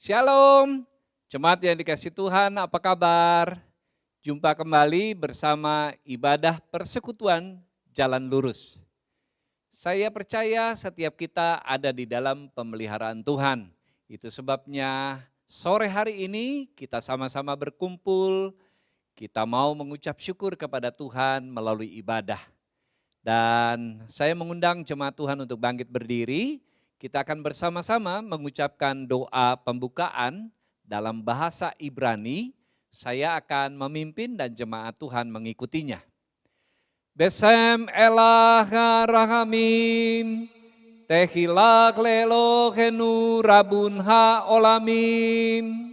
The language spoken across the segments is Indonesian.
Shalom, jemaat yang dikasih Tuhan, apa kabar? Jumpa kembali bersama ibadah persekutuan Jalan Lurus. Saya percaya setiap kita ada di dalam pemeliharaan Tuhan. Itu sebabnya sore hari ini kita sama-sama berkumpul, kita mau mengucap syukur kepada Tuhan melalui ibadah. Dan saya mengundang jemaat Tuhan untuk bangkit berdiri. Kita akan bersama-sama mengucapkan doa pembukaan dalam bahasa Ibrani. Saya akan memimpin dan jemaat Tuhan mengikutinya. Besem elah rahamim, tehilak lelohenu rabun haolamim,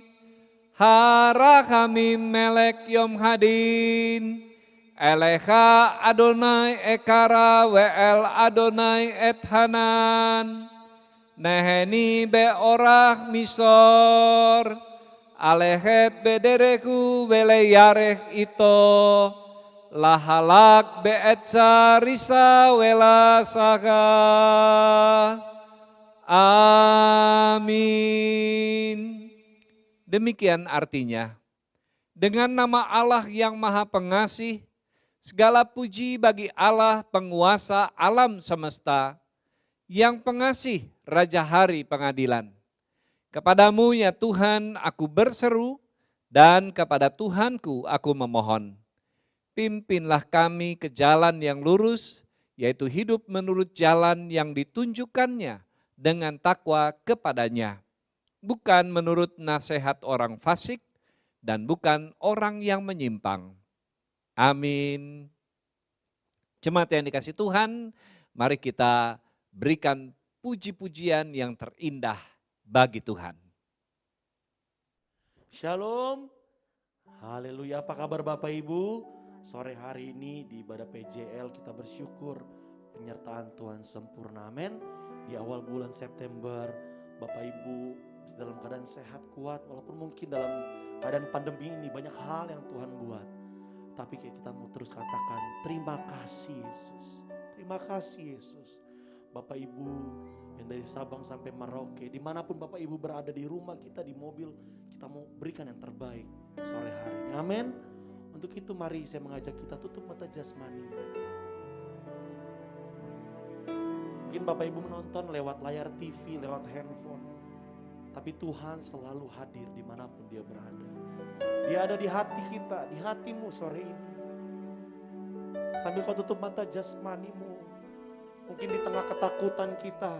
harahamim melek yom hadin, Elecha Adonai ekara we'el Adonai et hanan, neheni beorah misor, alehet bedereku weleyareh ito, lahalak be'etsa risa wela saga. Amin. Demikian artinya, dengan nama Allah yang Maha Pengasih, segala puji bagi Allah penguasa alam semesta, yang pengasih Raja Hari Pengadilan. Kepadamu ya Tuhan aku berseru, dan kepada Tuhanku aku memohon. Pimpinlah kami ke jalan yang lurus, yaitu hidup menurut jalan yang ditunjukkannya dengan takwa kepadanya. Bukan menurut nasihat orang fasik, dan bukan orang yang menyimpang. Amin. Jemaat yang dikasih Tuhan, mari kita berikan puji-pujian yang terindah bagi Tuhan. Shalom, haleluya, apa kabar Bapak Ibu? Sore hari ini di ibadah PJL kita bersyukur penyertaan Tuhan sempurna, amin. Di awal bulan September, Bapak Ibu dalam keadaan sehat kuat, walaupun mungkin dalam keadaan pandemi ini banyak hal yang Tuhan buat. Tapi kita mau terus katakan terima kasih Yesus, terima kasih Yesus. Bapak Ibu yang dari Sabang sampai Merauke, dimanapun Bapak Ibu berada, di rumah kita, di mobil, kita mau berikan yang terbaik sore hari ini, amin. Untuk itu mari saya mengajak kita tutup mata jasmani. Mungkin Bapak Ibu menonton lewat layar TV, lewat handphone, tapi Tuhan selalu hadir dimanapun dia berada. Dia ada di hati kita, di hatimu sore ini. Sambil kau tutup mata jasmanimu, mungkin di tengah ketakutan kita,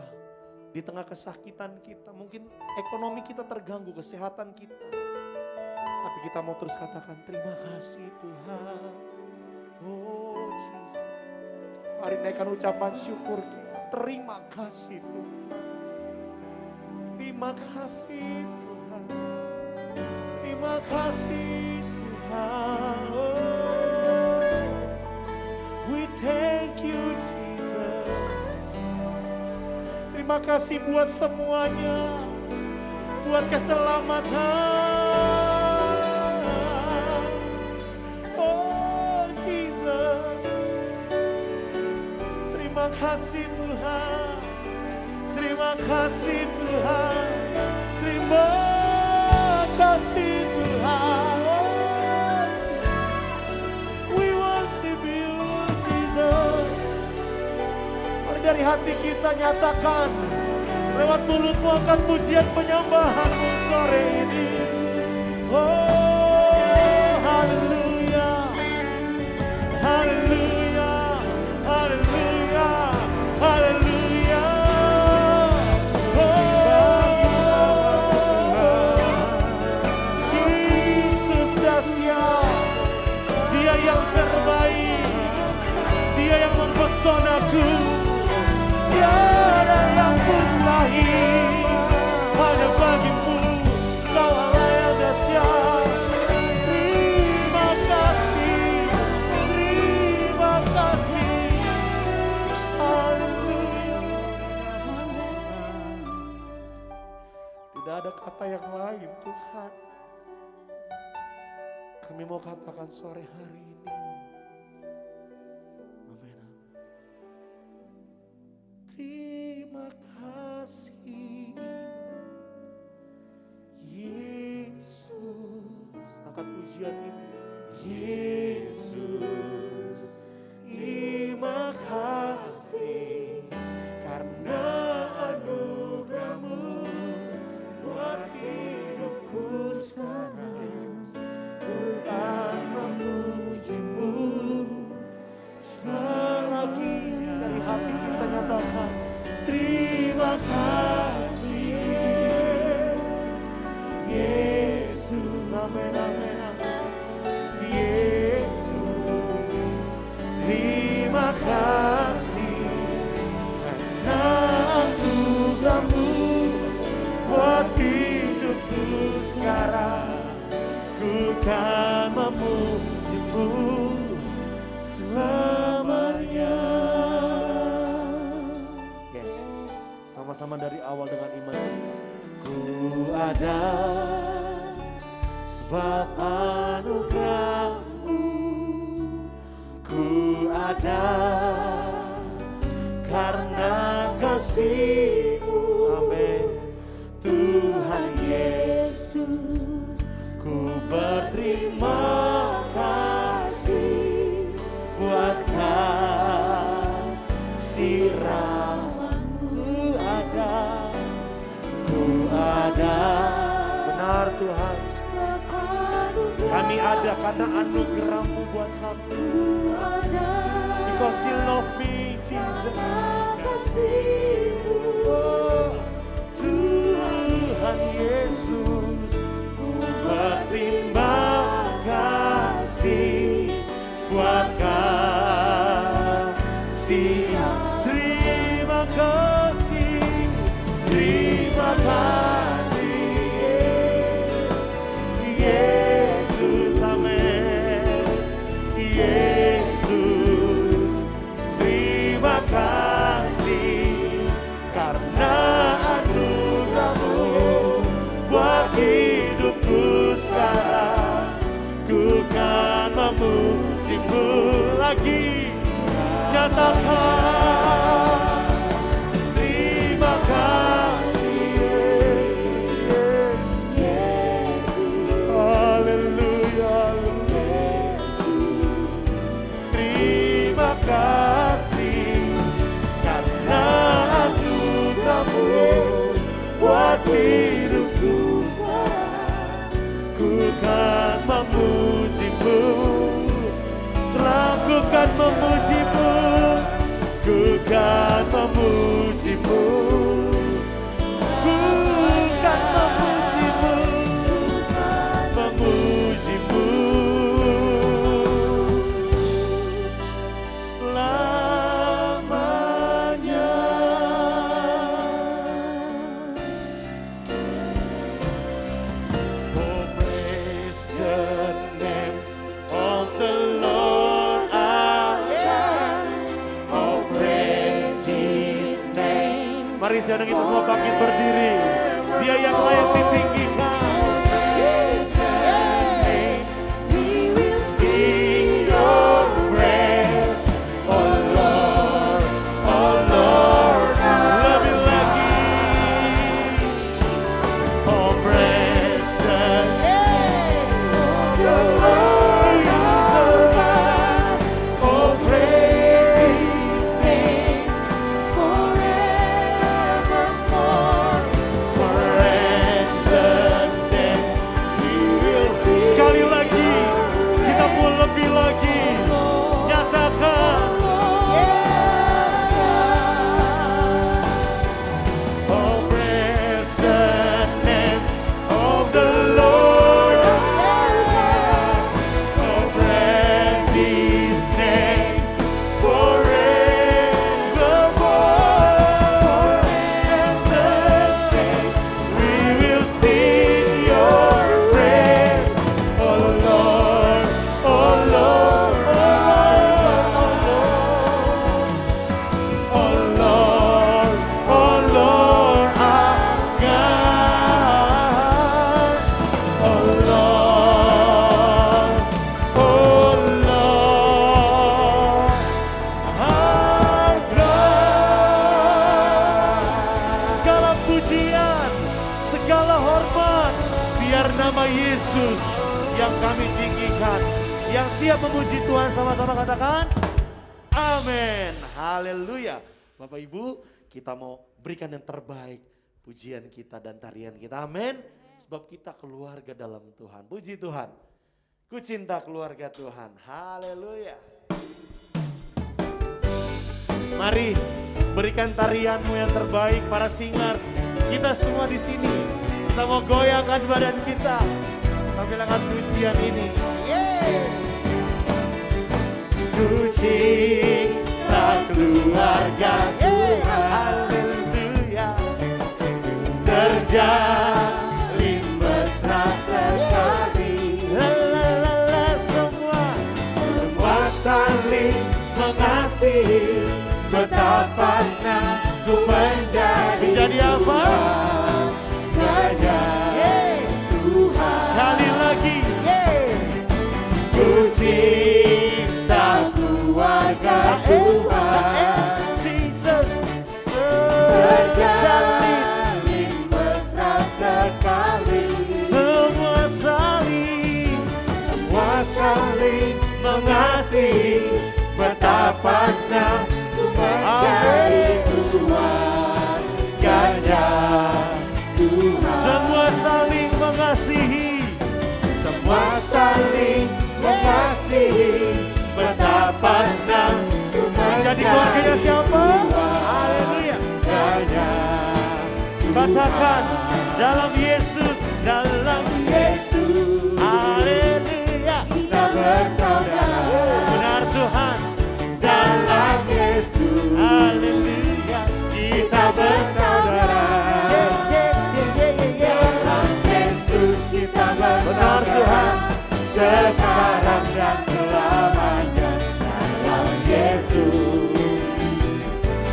di tengah kesakitan kita, mungkin ekonomi kita terganggu, kesehatan kita. Tapi kita mau terus katakan terima kasih Tuhan. Oh Jesus. Mari naikkan ucapan syukur kita. Terima kasih Tuhan. Terima kasih Tuhan. Terima kasih Tuhan. Oh, we thank you Jesus. Terima kasih buat semuanya, buat keselamatan. Oh Jesus, terima kasih Tuhan, terima kasih Tuhan, terima kasih Tuhan. Oh, we worship you Jesus. Mari dari hati kita nyatakan lewat mulutmu akan pujian penyembahanmu sore ini. Oh haleluya, haleluya, haleluya, haleluya. Yesus dahsyat, Dia yang terbaik, Dia yang mempesonaku. Tiada yang mustahil, hanya bagimu Kau Allah yang dahsyat. Terima kasih, terima kasih. Haleluya. Tidak ada kata yang lain Tuhan. Kami mau katakan sore hari ini. Amin. Terima kasih Yesus, terima kasih karena anugerah-Mu buat hidupku sekarang. Ku akan memuji-Mu selagi dari hati kita nyatakan terima kasih Yesus. Amin, amin, amin. Yesus, terima kasih karena anugerah-Mu buat hidupku sekarang. Ku kan memuji-Mu selamanya. Yes, sama-sama dari awal dengan iman. Ku ada sebab anugerah-Mu, ku ada karena kasih-Mu. Amin. Tuhan Yesus, ku berterima kasih buat kasih rahmat-Mu. Ku ada, benar Tuhan. Kami ada karena anugerah-Mu buat kami. Because you love me, Jesus. Oh, Tuhan Yesus, ku berterima kasih buat kasih. Terima kasih, terima kasih Yesus, amin. Yesus, terima kasih karena anugerah-Mu buat hidupku sekarang. Ku kan memuji-Mu lagi, nyatakan terima kasih Yesus, Yesus. Haleluya, terima kasih karena anugerah-Mu buat hidupku sekarang. Ku kan memuji-Mu, selalu kan memuji-Mu, ku kan memuji-Mu, ku kan memuji-Mu, memuji-Mu selamanya. Oh, praise the name of the Lord our God. Oh, praise His name. Mari sedang kita semua bangkit berdiri. Dia yang layak ditinggikan. We will sing your praise, oh Lord, oh Lord. Lebih lagi. Oh, praise the name of the Lord Jesus. Oh, praise His name forevermore. For endless Yang siap memuji Tuhan sama-sama katakan amin. Haleluya. Bapak Ibu, kita mau berikan yang terbaik pujian kita dan tarian kita. Amin. Sebab kita keluarga dalam Tuhan. Puji Tuhan. Ku cinta keluarga Tuhan. Haleluya. Mari berikan tarianmu yang terbaik para singers. Kita semua di sini. Kita mau goyangkan badan kita sambil angkat pujian ini. Ku cinta keluarga Tuhan. Haleluya. Terjalin mesra sekali. Semua saling mengasihi. Betapa senang ku menjadi apa? Tuhan. Sekali lagi. Ku cinta keluarga Tuhan. Jesus. Terjalin mesra sekali. Semua saling mengasihi. Betapa senang ku menjadi keluarganya Tuhan. Semua saling mengasihi. Semua saling mengasihi. Betapa senang ku menjadi keluarganya siapa? Haleluya. Katakan dalam Yesus, dalam Yesus. Haleluya. Kita bersaudara. Benar Tuhan. Dalam Yesus. Haleluya. Kita bersaudara. Dalam Yesus kita bersaudara. Benar Tuhan. Sekarang dan selamanya dalam Yesus.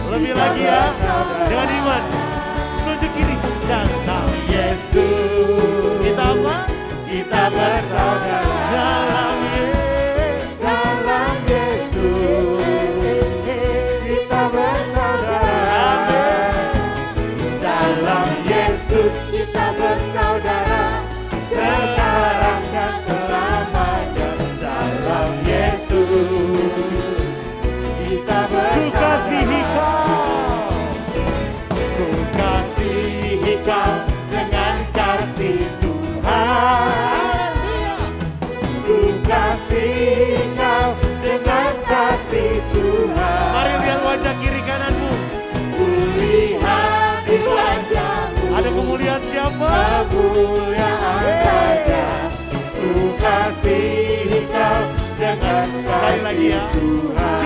Lebih lagi ya, dengan iman. Tunjuk kiri. Dalam Yesus. Kita apa? Kita bersaudara. Dalam Yesus. Dalam Yesus. Kita bersaudara. Dalam Yesus kita bersaudara. Sekarang dan selamanya dalam Yesus kita bersama. Ku kasihi kau, ku kasihi kau dengan kasih Tuhan. Ku kasihi kau dengan kasih Tuhan. Mari lihat wajah kiri kananmu. Ku lihat di wajahmu. Ada kemuliaan siapa? Kemuliaan Raja. Ku kasihi kau dengan sekali lagi ya. Tuhan.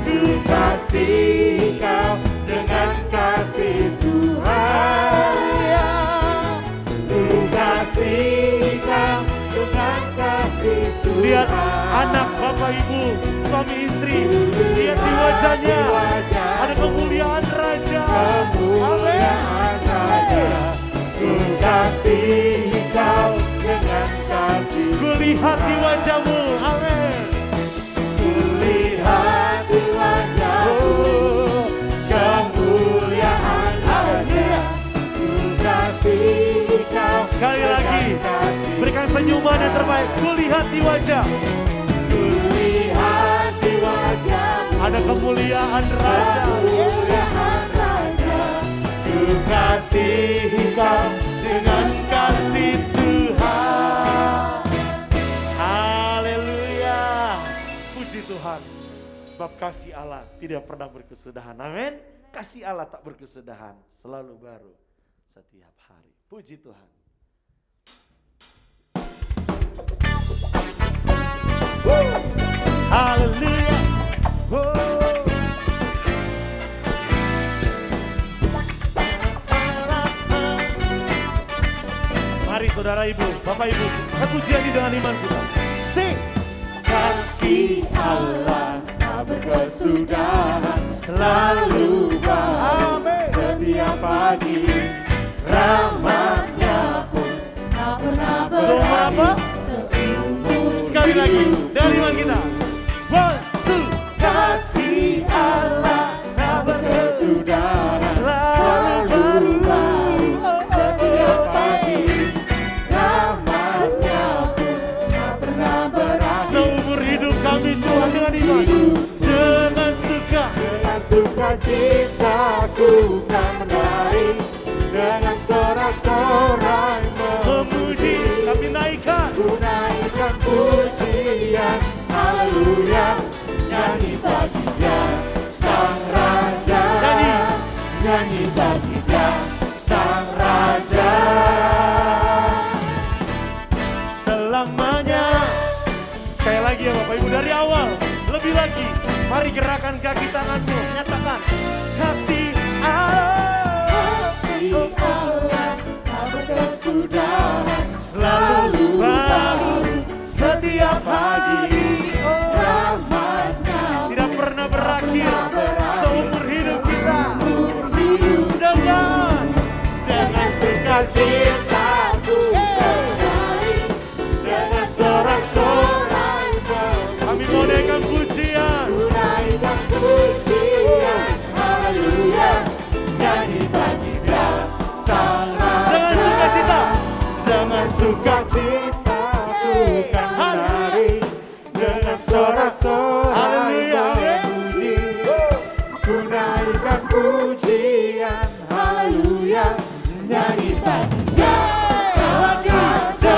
Ku kasihi kau dengan kasih Tuhan. Ku kasihi kau dengan kasih Tuhan. Lihat anak, bapak, ibu, suami, istri. Lihat di wajahnya. Ada kemuliaan Raja. Kemuliaan Raja. Ku kasihi kau dengan kasih. Ku lihat di wajahmu. Amin. Ku lihat di wajahmu. Kemuliaan Raja. Ku kasihi kau. Sekali lagi. Berikan senyuman yang terbaik. Ku lihat di wajah. Ku lihat di wajahmu. Ada kemuliaan Raja. Kemuliaan Raja. Ku kasihi kau Dengan kasih Tuhan. Haleluya. Puji Tuhan. Sebab kasih Allah tidak pernah berkesudahan. Amin. Kasih Allah tak berkesudahan. Selalu baru setiap hari. Puji Tuhan. Haleluya. Mari saudara ibu, bapak ibu, pujian di dengan iman kita. Sing. kasih Allah tak berkesudahan, selalu baru setiap pagi, rahmatnya pun tak pernah berakhir seumur sekali lagi dari iman kita. One, two. Kasih Allah tak berkesudahan, selalu baru setiap pagi, rahmatnya pun tak demi Tuhan dengan iman. Dengan sukacitaku kan menari, dengan sorak-sorai memuji, kami naikkan. ku naikkan pujian, haleluya, nyanyi bagi Dia Sang Raja, nyanyi bagi Dia Sang Raja. Selamanya. Sekali lagi ya Bapak Ibu, dari awal, lebih lagi. Mari gerakan kaki tanganmu, nyatakan kasih Allah. Kasih Allah tak berkesudahan, Selalu baru setiap pagi. Rahmat-Nya tidak pernah berakhir seumur hidup kita. hidup Dengan sukacitaku menari, dengan sorak-sorai kami mau naikkan pujian. ku naikkan pujian, haleluya, nyanyi bagi Dia Sang Raja. Dengan sukacita. Dengan sukacitaku kan menari, dengan sorak-sorai Haleluya, amin. memuji, ku naikkan pujian, haleluya, nyanyi bagi Dia Sang Raja.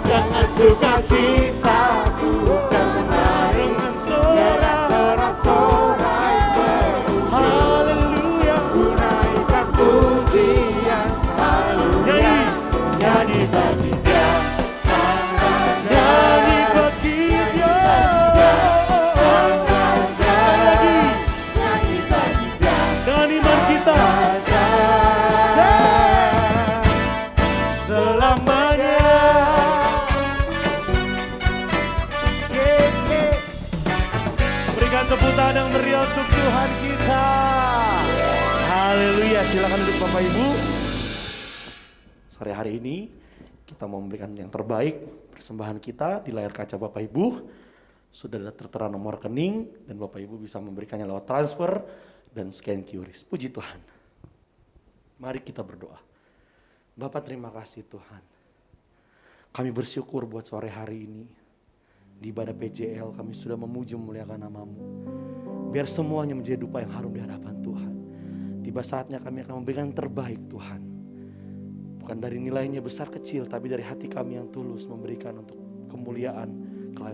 Dengan sukacitaku kan menari, Dengan dengan sorak-sorai memuji, haleluya. ku naikkan pujian, haleluya, nyanyi bagi Dia Sang Raja. Nyanyi bagi Dia. Sang Raja, nyanyi bagi Dia Dengan iman kita. Raja. Selamanya. Berikan tepuk tangan yang meriah untuk Tuhan kita. Haleluya. Silakan duduk Bapak Ibu. Sore hari ini kita mau memberikan yang terbaik persembahan kita di layar kaca Bapak Ibu. Sudah ada tertera nomor rekening dan Bapak Ibu bisa memberikannya lewat transfer dan scan QRIS. Puji Tuhan. Mari kita berdoa. Bapak terima kasih Tuhan. Kami bersyukur buat sore hari ini. Di ibadah PJL kami sudah memuji memuliakan nama-Mu. Biar semuanya menjadi dupa yang harum di hadapan Tuhan. Tiba saatnya kami akan memberikan yang terbaik Tuhan. Bukan dari nilainya besar kecil, tapi dari hati kami yang tulus memberikan untuk kemuliaan,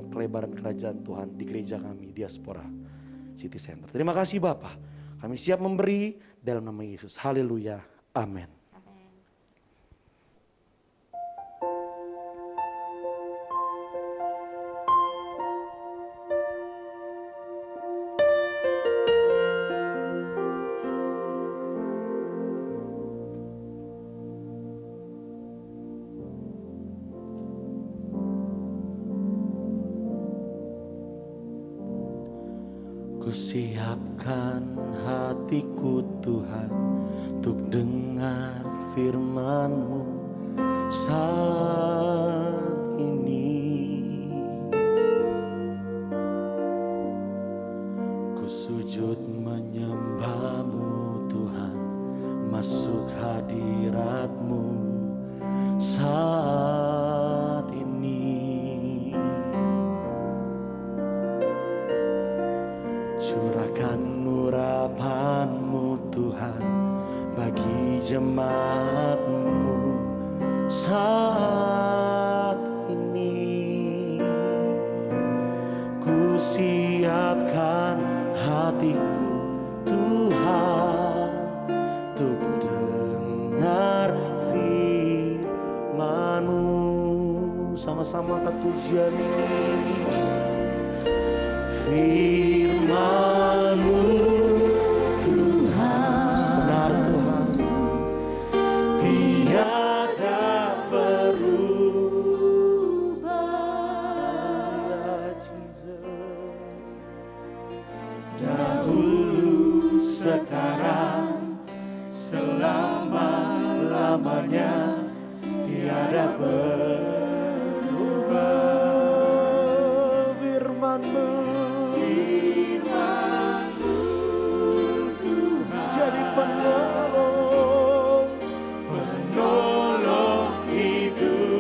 kelebaran kerajaan Tuhan di gereja kami, Diaspora City Center. Terima kasih Bapak. Kami siap memberi dalam nama Yesus. Haleluya. Amin. Kusiapkan hatiku Tuhan untuk dengar firman-Mu saat ini. Ku sujud menyembah-Mu Tuhan, masuk hadirat-Mu saat ini. Curahkan urapan-Mu Tuhan bagi jemaat-Mu saat ini. Ku siapkan hatiku Tuhan untuk dengar firman-Mu. Sama-sama angkat pujian ini. Firman-Mu Tuhan, benar Tuhan, tiada berubah. Ya Jesus. Dahulu, sekarang, selama-lamanya tiada berubah. Firman-Mu jadi penolong, penolong hidupku.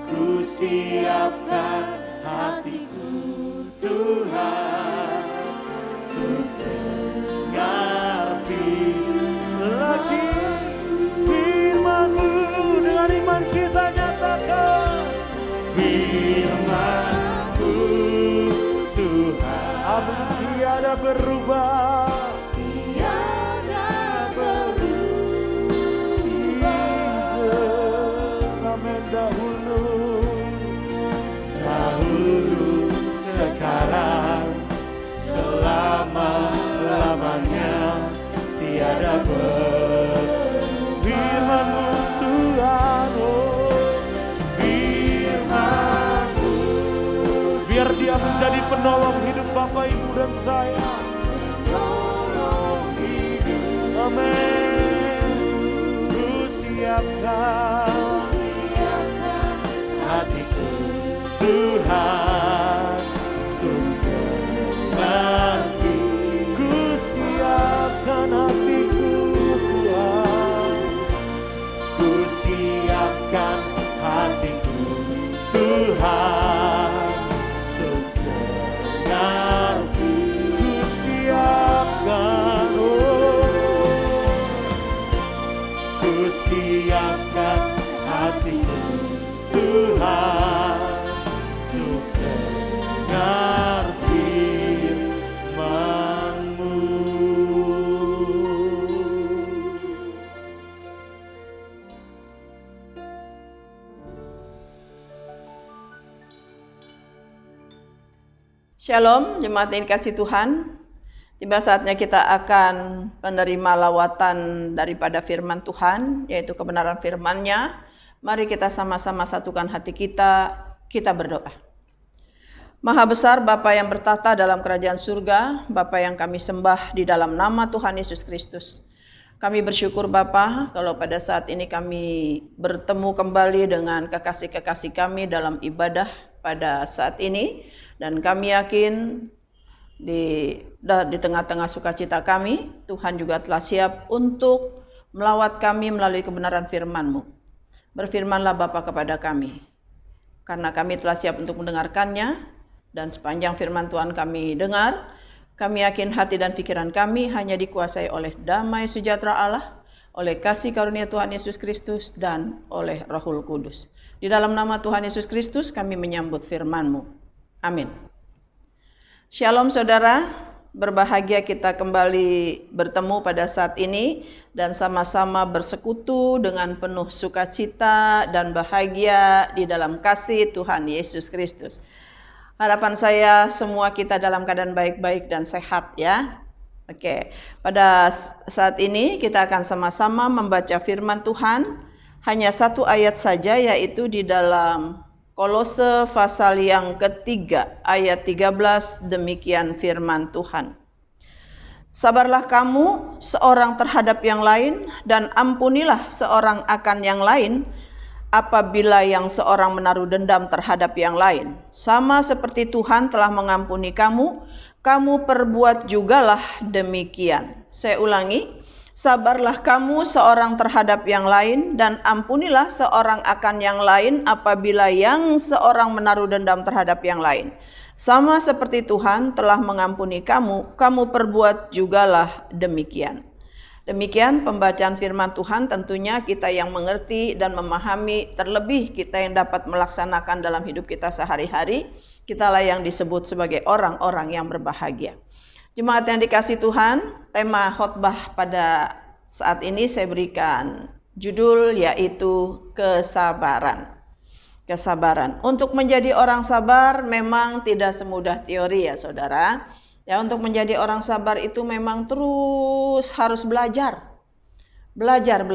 Ku siapkan hatiku Tuhan, untuk dengar Lagi firman-Mu, dengan iman kita nyatakan firman-Mu Tuhan. Amin, tiada berubah. Tiada berubah. Jesus, amin. Dahulu, sekarang, selama-lamanya tiada berubah. Firman-Mu Tuhan, oh firman-Mu, biar dia menjadi penolong hidup Bapak, Ibu, dan saya. Amin. Ku siapkan hatiku Tuhan, untuk mengerti. Ku siapkan hatiku Tuhan, ku siapkan hatiku Tuhan, untuk mengerti. Ku siapkan, ku siapkan hatiku Tuhan, untuk dengar firman-Mu. Shalom, jemaat yang dikasih Tuhan. Tiba saatnya kita akan menerima lawatan daripada firman Tuhan, yaitu kebenaran firman-Nya. Mari kita sama-sama satukan hati kita berdoa. Maha besar Bapa yang bertata dalam kerajaan surga, Bapa yang kami sembah di dalam nama Tuhan Yesus Kristus. Kami bersyukur Bapa kalau pada saat ini kami bertemu kembali dengan kekasih-kekasih kami dalam ibadah pada saat ini. Dan kami yakin di tengah-tengah sukacita kami, Tuhan juga telah siap untuk melawat kami melalui kebenaran firman-Mu. Berfirmanlah Bapa kepada kami, karena kami telah siap untuk mendengarkannya, dan sepanjang firman Tuhan kami dengar, kami yakin hati dan pikiran kami hanya dikuasai oleh damai sejahtera Allah, oleh kasih karunia Tuhan Yesus Kristus, dan oleh Rohul Kudus. Di dalam nama Tuhan Yesus Kristus kami menyambut firman-Mu. Amin. Shalom saudara, berbahagia kita kembali bertemu pada saat ini dan sama-sama bersekutu dengan penuh sukacita dan bahagia di dalam kasih Tuhan Yesus Kristus. Harapan saya semua kita dalam keadaan baik-baik dan sehat ya. Oke, pada saat ini kita akan sama-sama membaca firman Tuhan. Hanya satu ayat saja, yaitu di dalam Kolose pasal yang ketiga ayat 13, demikian firman Tuhan. Sabarlah kamu seorang terhadap yang lain, dan ampunilah seorang akan yang lain apabila yang seorang menaruh dendam terhadap yang lain. Sama seperti Tuhan telah mengampuni kamu, kamu perbuat jugalah demikian. Saya ulangi. Sabarlah kamu seorang terhadap yang lain, dan ampunilah seorang akan yang lain apabila yang seorang menaruh dendam terhadap yang lain. Sama seperti Tuhan telah mengampuni kamu, kamu perbuat jugalah demikian. Demikian pembacaan firman Tuhan, tentunya kita yang mengerti dan memahami, terlebih kita yang dapat melaksanakan dalam hidup kita sehari-hari, kitalah yang disebut sebagai orang-orang yang berbahagia. Jemaat yang dikasih Tuhan, tema khotbah pada saat ini saya berikan judul yaitu kesabaran. Kesabaran. Untuk menjadi orang sabar memang tidak semudah teori ya saudara. Ya, untuk menjadi orang sabar itu memang terus harus belajar. Belajar.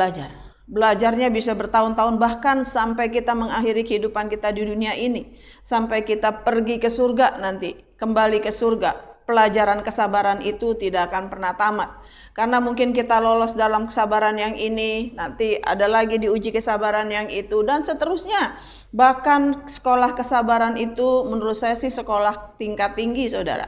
Belajarnya bisa bertahun-tahun, bahkan sampai kita mengakhiri kehidupan kita di dunia ini. Sampai kita pergi ke surga nanti, kembali ke surga. Pelajaran kesabaran itu tidak akan pernah tamat. Karena mungkin kita lolos dalam kesabaran yang ini, nanti ada lagi diuji kesabaran yang itu, dan seterusnya. Bahkan sekolah kesabaran itu menurut saya sih sekolah tingkat tinggi saudara.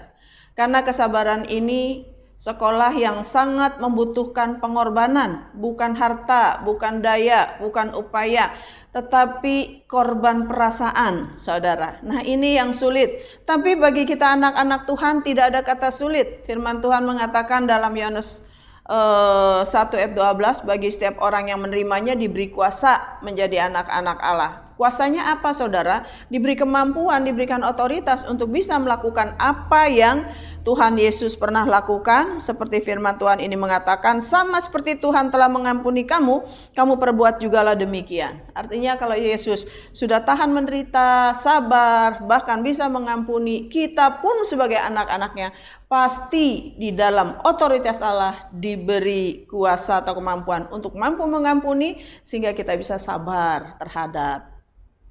Karena kesabaran ini Sekolah yang sangat membutuhkan pengorbanan, bukan harta, bukan daya, bukan upaya, tetapi korban perasaan, saudara. Nah, ini yang sulit. Tapi bagi kita anak-anak Tuhan tidak ada kata sulit. Firman Tuhan mengatakan dalam Yohanes 1 ayat 12, bagi setiap orang yang menerimanya diberi kuasa menjadi anak-anak Allah. Kuasanya apa, saudara? Diberi kemampuan, diberikan otoritas untuk bisa melakukan apa yang Tuhan Yesus pernah lakukan. Seperti firman Tuhan ini mengatakan, sama seperti Tuhan telah mengampuni kamu, kamu perbuat jugalah demikian. Artinya kalau Yesus sudah tahan menderita, sabar, bahkan bisa mengampuni, kita pun sebagai anak-anaknya pasti di dalam otoritas Allah diberi kuasa atau kemampuan untuk mampu mengampuni, sehingga kita bisa sabar terhadap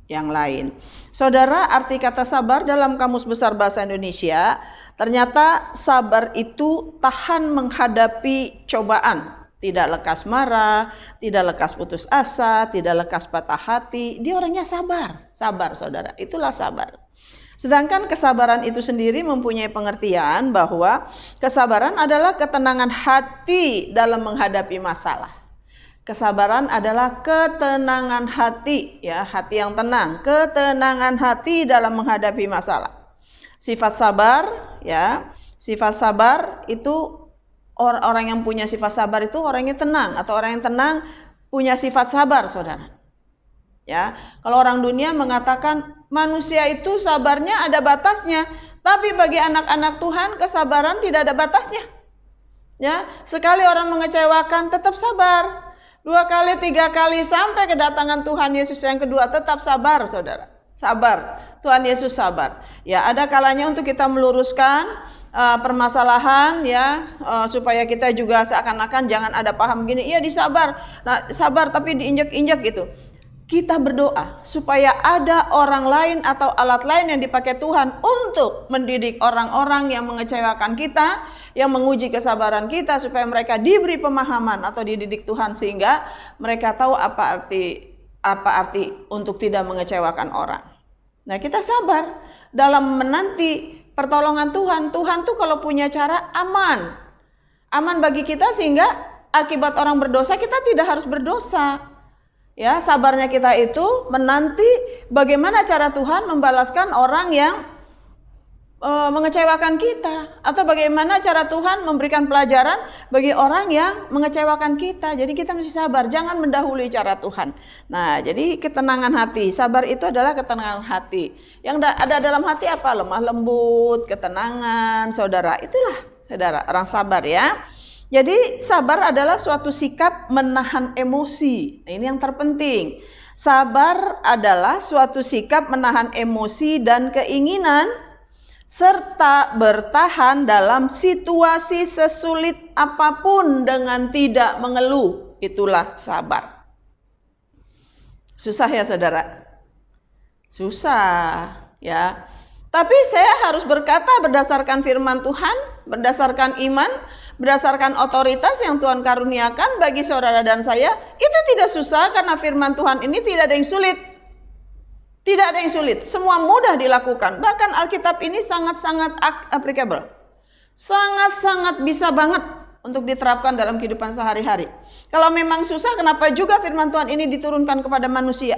yang lain. Saudara, arti kata sabar dalam Kamus Besar Bahasa Indonesia, ternyata sabar itu tahan menghadapi cobaan, tidak lekas marah, tidak lekas putus asa, tidak lekas patah hati. Dia orangnya sabar, saudara, itulah sabar. Sedangkan kesabaran itu sendiri mempunyai pengertian bahwa kesabaran adalah ketenangan hati dalam menghadapi masalah. Kesabaran adalah ketenangan hati, ya, hati yang tenang, ketenangan hati dalam menghadapi masalah. Sifat sabar, ya, sifat sabar itu orang yang punya sifat sabar itu orangnya tenang, atau orang yang tenang punya sifat sabar, saudara. Ya, kalau orang dunia mengatakan manusia itu sabarnya ada batasnya, tapi bagi anak-anak Tuhan kesabaran tidak ada batasnya. Ya, sekali orang mengecewakan tetap sabar. 2 kali, 3 kali sampai kedatangan Tuhan Yesus yang kedua tetap sabar, saudara. Sabar. Tuhan Yesus sabar. Ya, ada kalanya untuk kita meluruskan permasalahan, ya, supaya kita juga seakan-akan jangan ada paham gini, iya disabar. Nah, sabar tapi diinjak-injak gitu. Kita berdoa supaya ada orang lain atau alat lain yang dipakai Tuhan untuk mendidik orang-orang yang mengecewakan kita, yang menguji kesabaran kita, supaya mereka diberi pemahaman atau dididik Tuhan sehingga mereka tahu apa arti untuk tidak mengecewakan orang. Nah, kita sabar dalam menanti pertolongan Tuhan. Tuhan tuh kalau punya cara aman bagi kita sehingga akibat orang berdosa kita tidak harus berdosa. Ya, sabarnya kita itu menanti bagaimana cara Tuhan membalaskan orang yang mengecewakan kita, atau bagaimana cara Tuhan memberikan pelajaran bagi orang yang mengecewakan kita. Jadi kita mesti sabar, jangan mendahului cara Tuhan. Nah, jadi ketenangan hati, sabar itu adalah ketenangan hati. Yang ada dalam hati apa? Lemah lembut, ketenangan, saudara. Itulah, saudara, orang sabar, ya. Jadi sabar adalah suatu sikap menahan emosi. Nah, ini yang terpenting. Sabar adalah suatu sikap menahan emosi dan keinginan serta bertahan dalam situasi sesulit apapun dengan tidak mengeluh. Itulah sabar. Susah ya, saudara? Susah, ya. Tapi saya harus berkata berdasarkan firman Tuhan, berdasarkan iman, berdasarkan otoritas yang Tuhan karuniakan bagi saudara dan saya, itu tidak susah karena firman Tuhan ini tidak ada yang sulit. Tidak ada yang sulit, semua mudah dilakukan. Bahkan Alkitab ini sangat-sangat applicable. Sangat-sangat bisa banget untuk diterapkan dalam kehidupan sehari-hari. Kalau memang susah, kenapa juga firman Tuhan ini diturunkan kepada manusia?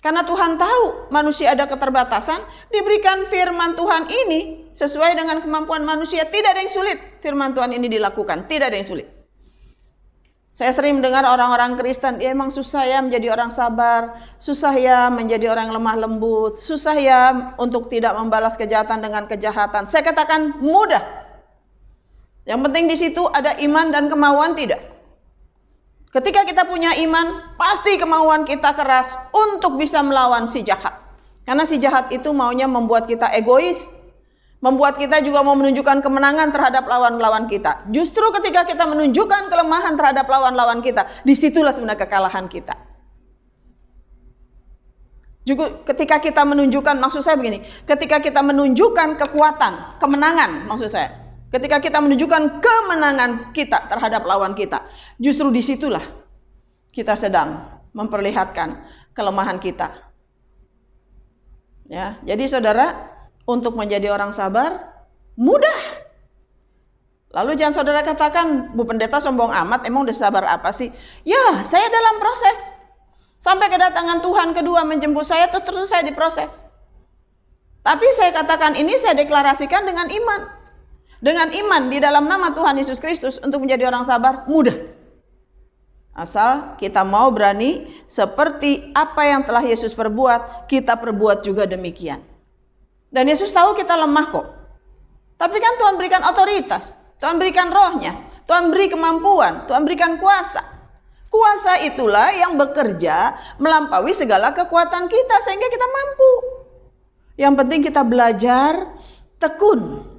Karena Tuhan tahu manusia ada keterbatasan, diberikan firman Tuhan ini sesuai dengan kemampuan manusia. Tidak ada yang sulit firman Tuhan ini dilakukan, tidak ada yang sulit. Saya sering mendengar orang-orang Kristen, ya emang susah ya menjadi orang sabar, susah ya menjadi orang lemah lembut, susah ya untuk tidak membalas kejahatan dengan kejahatan. Saya katakan mudah. Yang penting di situ ada iman dan kemauan, tidak. Ketika kita punya iman, pasti kemauan kita keras untuk bisa melawan si jahat. Karena si jahat itu maunya membuat kita egois, membuat kita juga mau menunjukkan kemenangan terhadap lawan-lawan kita. Justru ketika kita menunjukkan kelemahan terhadap lawan-lawan kita, disitulah sebenarnya kekalahan kita. Juga ketika kita menunjukkan, maksud saya begini, ketika kita menunjukkan kekuatan, kemenangan maksud saya. Ketika kita menunjukkan kemenangan kita terhadap lawan kita, justru disitulah kita sedang memperlihatkan kelemahan kita. Ya, jadi saudara, untuk menjadi orang sabar mudah. Lalu jangan saudara katakan, Bu Pendeta sombong amat, emang udah sabar apa sih? Ya, saya dalam proses. Sampai kedatangan Tuhan kedua menjemput saya, terus saya diproses. Tapi saya katakan ini, saya deklarasikan dengan iman. Dengan iman di dalam nama Tuhan Yesus Kristus untuk menjadi orang sabar, mudah. Asal kita mau berani seperti apa yang telah Yesus perbuat, kita perbuat juga demikian. Dan Yesus tahu kita lemah kok. Tapi kan Tuhan berikan otoritas, Tuhan berikan rohnya, Tuhan beri kemampuan, Tuhan berikan kuasa. Kuasa itulah yang bekerja melampaui segala kekuatan kita sehingga kita mampu. Yang penting kita belajar tekun.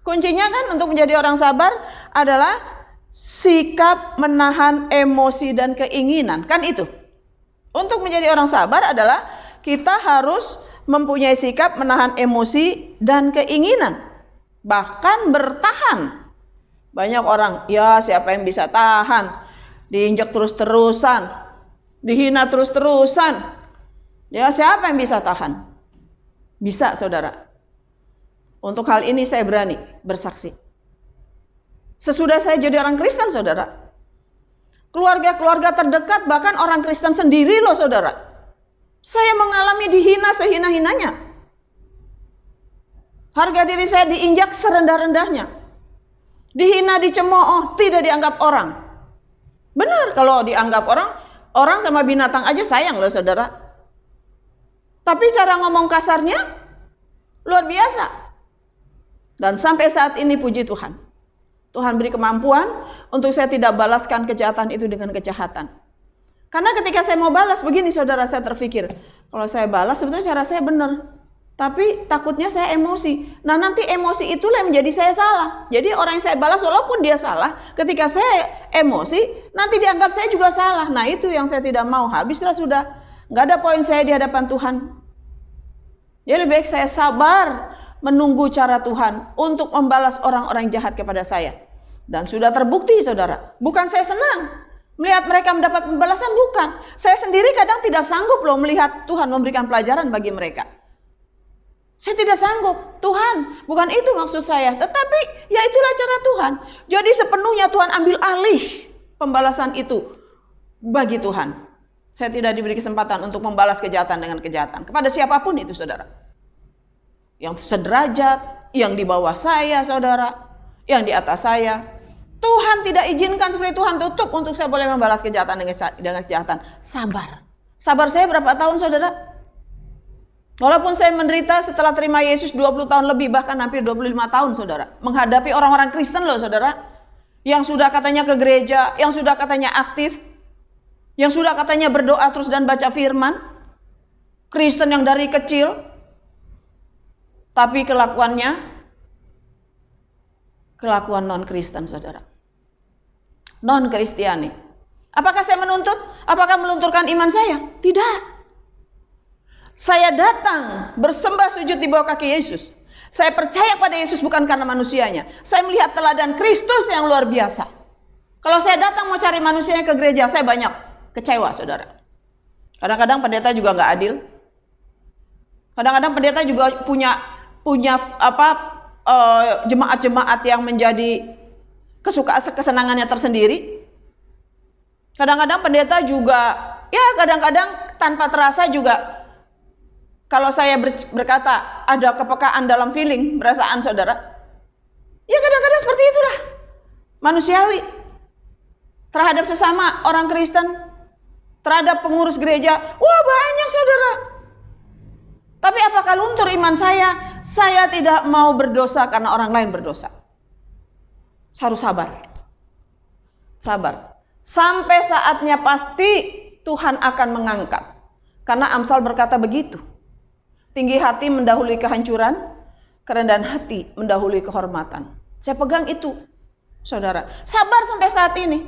Kuncinya kan untuk menjadi orang sabar adalah sikap menahan emosi dan keinginan. Kan itu. Untuk menjadi orang sabar adalah kita harus mempunyai sikap menahan emosi dan keinginan. Bahkan bertahan. Banyak orang, ya siapa yang bisa tahan? Diinjak terus-terusan, dihina terus-terusan. Ya siapa yang bisa tahan? Bisa saudara. Untuk hal ini saya berani bersaksi. Sesudah saya jadi orang Kristen saudara, keluarga-keluarga terdekat bahkan orang Kristen sendiri loh saudara, saya mengalami dihina sehina-hinanya. Harga diri saya diinjak serendah-rendahnya. Dihina, dicemooh, tidak dianggap orang. Benar, kalau dianggap orang sama binatang aja sayang loh saudara. Tapi cara ngomong kasarnya luar biasa. Dan sampai saat ini puji Tuhan, Tuhan beri kemampuan untuk saya tidak balaskan kejahatan itu dengan kejahatan. Karena ketika saya mau balas begini saudara, saya terpikir, kalau saya balas sebetulnya cara saya benar. Tapi takutnya saya emosi. Nah nanti emosi itulah yang menjadi saya salah. Jadi orang yang saya balas walaupun dia salah, ketika saya emosi nanti dianggap saya juga salah. Nah itu yang saya tidak mau. Habislah sudah. Nggak ada poin saya di hadapan Tuhan. Jadi lebih baik saya sabar menunggu cara Tuhan untuk membalas orang-orang jahat kepada saya. Dan sudah terbukti saudara. Bukan saya senang melihat mereka mendapat pembalasan, bukan. Saya sendiri kadang tidak sanggup loh melihat Tuhan memberikan pelajaran bagi mereka. Saya tidak sanggup, Tuhan, bukan itu maksud saya. Tetapi ya itulah cara Tuhan. Jadi sepenuhnya Tuhan ambil alih pembalasan itu bagi Tuhan. Saya tidak diberi kesempatan untuk membalas kejahatan dengan kejahatan. Kepada siapapun itu saudara. Yang sederajat, yang di bawah saya saudara, yang di atas saya. Tuhan tidak izinkan seperti Tuhan tutup untuk saya boleh membalas kejahatan dengan kejahatan. Sabar. Sabar saya berapa tahun saudara? Walaupun saya menderita setelah terima Yesus 20 tahun lebih, bahkan hampir 25 tahun saudara. Menghadapi orang-orang Kristen loh saudara. Yang sudah katanya ke gereja, yang sudah katanya aktif. Yang sudah katanya berdoa terus dan baca firman. Kristen yang dari kecil. Tapi kelakuannya, kelakuan non-Kristen saudara. Non-Kristiani. Apakah saya menuntut? Apakah melunturkan iman saya? Tidak. Saya datang bersembah sujud di bawah kaki Yesus. Saya percaya pada Yesus bukan karena manusianya. Saya melihat teladan Kristus yang luar biasa. Kalau saya datang mau cari manusianya ke gereja, saya banyak kecewa saudara. Kadang-kadang pendeta juga nggak adil. Kadang-kadang pendeta juga punya jemaat-jemaat yang menjadi kesenangannya tersendiri. Kadang-kadang pendeta juga, ya kadang-kadang tanpa terasa juga. Kalau saya berkata ada kepekaan dalam feeling, perasaan saudara. Ya kadang-kadang seperti itulah. Manusiawi. Terhadap sesama orang Kristen. Terhadap pengurus gereja. Wah banyak saudara. Tapi apakah luntur iman saya? Saya tidak mau berdosa karena orang lain berdosa. Saya harus sabar. Sabar. Sampai saatnya pasti Tuhan akan mengangkat. Karena Amsal berkata begitu. Tinggi hati mendahului kehancuran, kerendahan hati mendahului kehormatan. Saya pegang itu, saudara. Sabar sampai saat ini.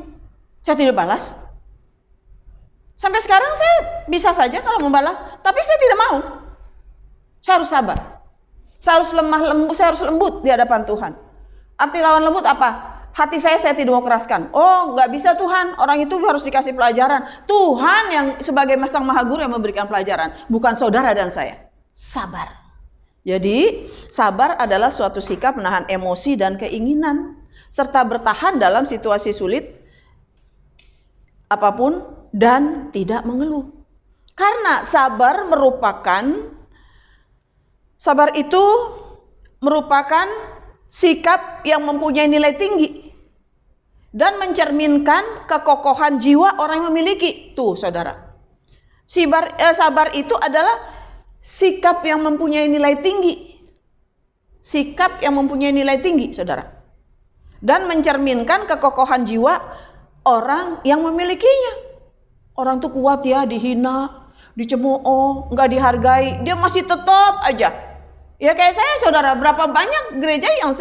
Saya tidak balas. Sampai sekarang saya bisa saja kalau membalas, tapi saya tidak mau. Saya harus sabar. Saya harus saya harus lembut di hadapan Tuhan. Arti lawan lembut apa? Hati saya tidak mau keraskan. Oh, nggak bisa Tuhan. Orang itu harus dikasih pelajaran. Tuhan yang sebagai Sang Maha Guru yang memberikan pelajaran, bukan saudara dan saya. Sabar. Jadi sabar adalah suatu sikap menahan emosi dan keinginan. serta bertahan dalam situasi sulit apapun dan tidak mengeluh. Karena sabar itu merupakan sikap yang mempunyai nilai tinggi dan mencerminkan kekokohan jiwa orang yang memiliki. Tuh saudara, sabar itu adalah sikap yang mempunyai nilai tinggi. Sikap yang mempunyai nilai tinggi, saudara. Dan mencerminkan kekokohan jiwa orang yang memilikinya. Orang tuh kuat ya, dihina, dicemooh, nggak dihargai, dia masih tetap aja. Ya kayak saya saudara, berapa banyak gereja yang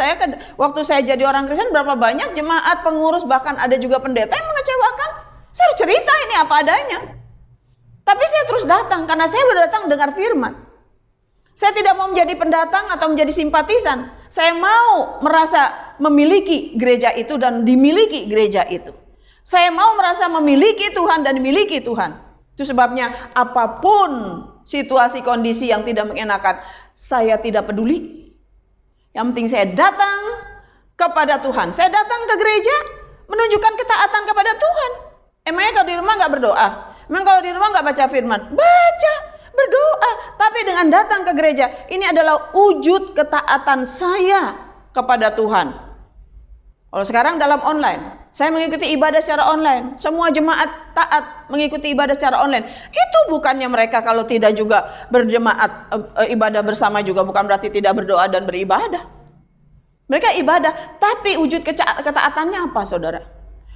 waktu saya jadi orang Kristen, berapa banyak jemaat, pengurus, bahkan ada juga pendeta yang mengecewakan. Saya harus cerita ini apa adanya. Tapi saya terus datang, karena saya udah datang dengar firman. Saya tidak mau menjadi pendatang atau menjadi simpatisan. Saya mau merasa memiliki gereja itu dan dimiliki gereja itu. Saya mau merasa memiliki Tuhan dan dimiliki Tuhan. Itu sebabnya apapun situasi kondisi yang tidak mengenakan, saya tidak peduli. Yang penting saya datang kepada Tuhan. Saya datang ke gereja menunjukkan ketaatan kepada Tuhan. Emangnya kalau di rumah nggak berdoa? Emang kalau di rumah nggak baca firman? Baca, berdoa. Tapi dengan datang ke gereja, ini adalah wujud ketaatan saya kepada Tuhan. Kalau sekarang dalam online, saya mengikuti ibadah secara online. Semua jemaat taat mengikuti ibadah secara online. Itu bukannya mereka kalau tidak juga berjemaat ibadah bersama juga bukan berarti tidak berdoa dan beribadah. Mereka ibadah, tapi wujud ketaatannya apa saudara?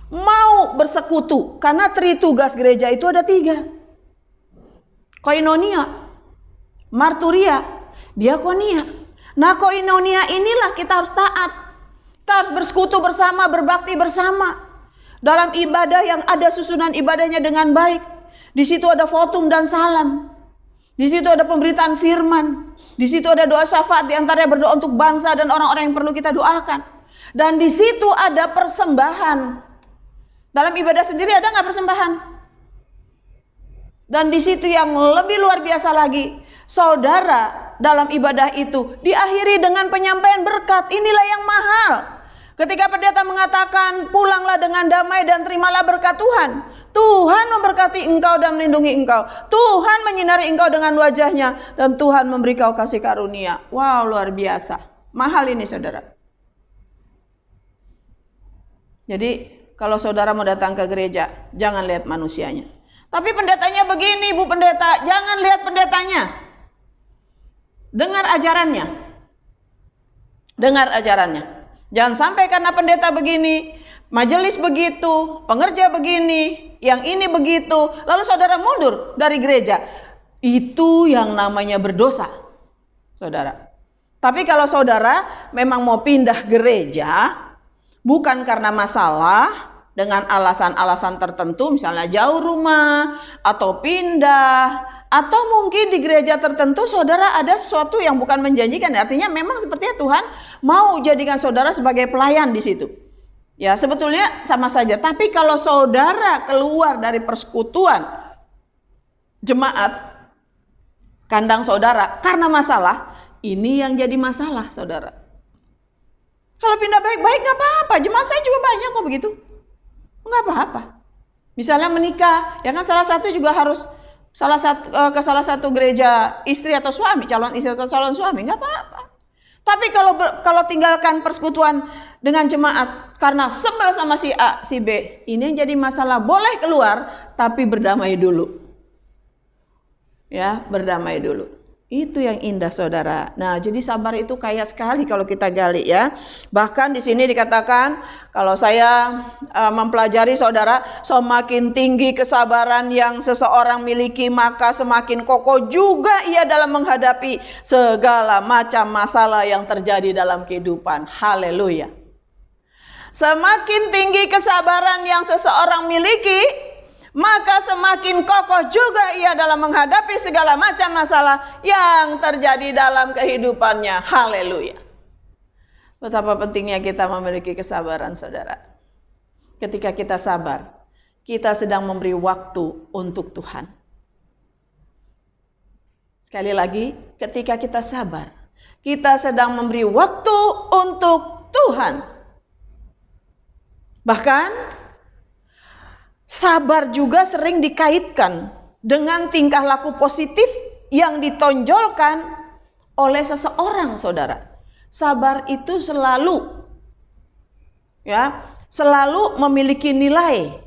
Mau bersekutu, karena tritugas gereja itu ada 3. Koinonia, marturia, diakonia. Nah koinonia inilah kita harus taat. Kita harus bersekutu bersama, berbakti bersama. Dalam ibadah yang ada susunan ibadahnya dengan baik. Di situ ada votum dan salam. Di situ ada pemberitaan firman. Di situ ada doa syafaat, di antaranya berdoa untuk bangsa dan orang-orang yang perlu kita doakan. Dan di situ ada persembahan. Dalam ibadah sendiri ada nggak persembahan? Dan di situ yang lebih luar biasa lagi, saudara dalam ibadah itu diakhiri dengan penyampaian berkat. Inilah yang mahal. Ketika pendeta mengatakan pulanglah dengan damai dan terimalah berkat Tuhan. Tuhan memberkati engkau dan melindungi engkau. Tuhan menyinari engkau dengan wajahnya dan Tuhan memberi kau kasih karunia. Wow, luar biasa. Mahal ini saudara. Jadi kalau saudara mau datang ke gereja, jangan lihat manusianya. Tapi pendetanya begini, Bu Pendeta, jangan lihat pendetanya. Dengar ajarannya. Dengar ajarannya. Jangan sampai karena pendeta begini, majelis begitu, pengerja begini, yang ini begitu, lalu saudara mundur dari gereja. Itu yang namanya berdosa, saudara. Tapi kalau saudara memang mau pindah gereja, bukan karena masalah, dengan alasan-alasan tertentu, misalnya jauh rumah, atau pindah, atau mungkin di gereja tertentu saudara ada sesuatu yang bukan menjanjikan. Artinya memang sepertinya Tuhan mau jadikan saudara sebagai pelayan di situ. Ya sebetulnya sama saja. Tapi kalau saudara keluar dari persekutuan jemaat, kandang saudara, karena masalah, ini yang jadi masalah saudara. Kalau pindah baik-baik gak apa-apa. Jemaat saya juga banyak kok begitu. Nggak apa-apa. Misalnya menikah, ya kan salah satu juga harus ke salah satu gereja istri atau suami, calon istri atau calon suami, nggak apa-apa. Tapi kalau tinggalkan persekutuan dengan jemaat karena sebel sama si A, si B, ini yang jadi masalah. Boleh keluar, tapi berdamai dulu. Ya, berdamai dulu. Itu yang indah saudara. Nah, jadi sabar itu kaya sekali kalau kita gali ya. Bahkan di sini dikatakan, kalau saya mempelajari saudara, semakin tinggi kesabaran yang seseorang miliki, maka semakin kokoh juga ia dalam menghadapi segala macam masalah yang terjadi dalam kehidupan. Haleluya. Semakin tinggi kesabaran yang seseorang miliki, maka semakin kokoh juga ia dalam menghadapi segala macam masalah yang terjadi dalam kehidupannya. Haleluya. Betapa pentingnya kita memiliki kesabaran saudara. Ketika kita sabar, kita sedang memberi waktu untuk Tuhan. Sekali lagi, ketika kita sabar, kita sedang memberi waktu untuk Tuhan. Bahkan sabar juga sering dikaitkan dengan tingkah laku positif yang ditonjolkan oleh seseorang, saudara. Sabar itu selalu memiliki nilai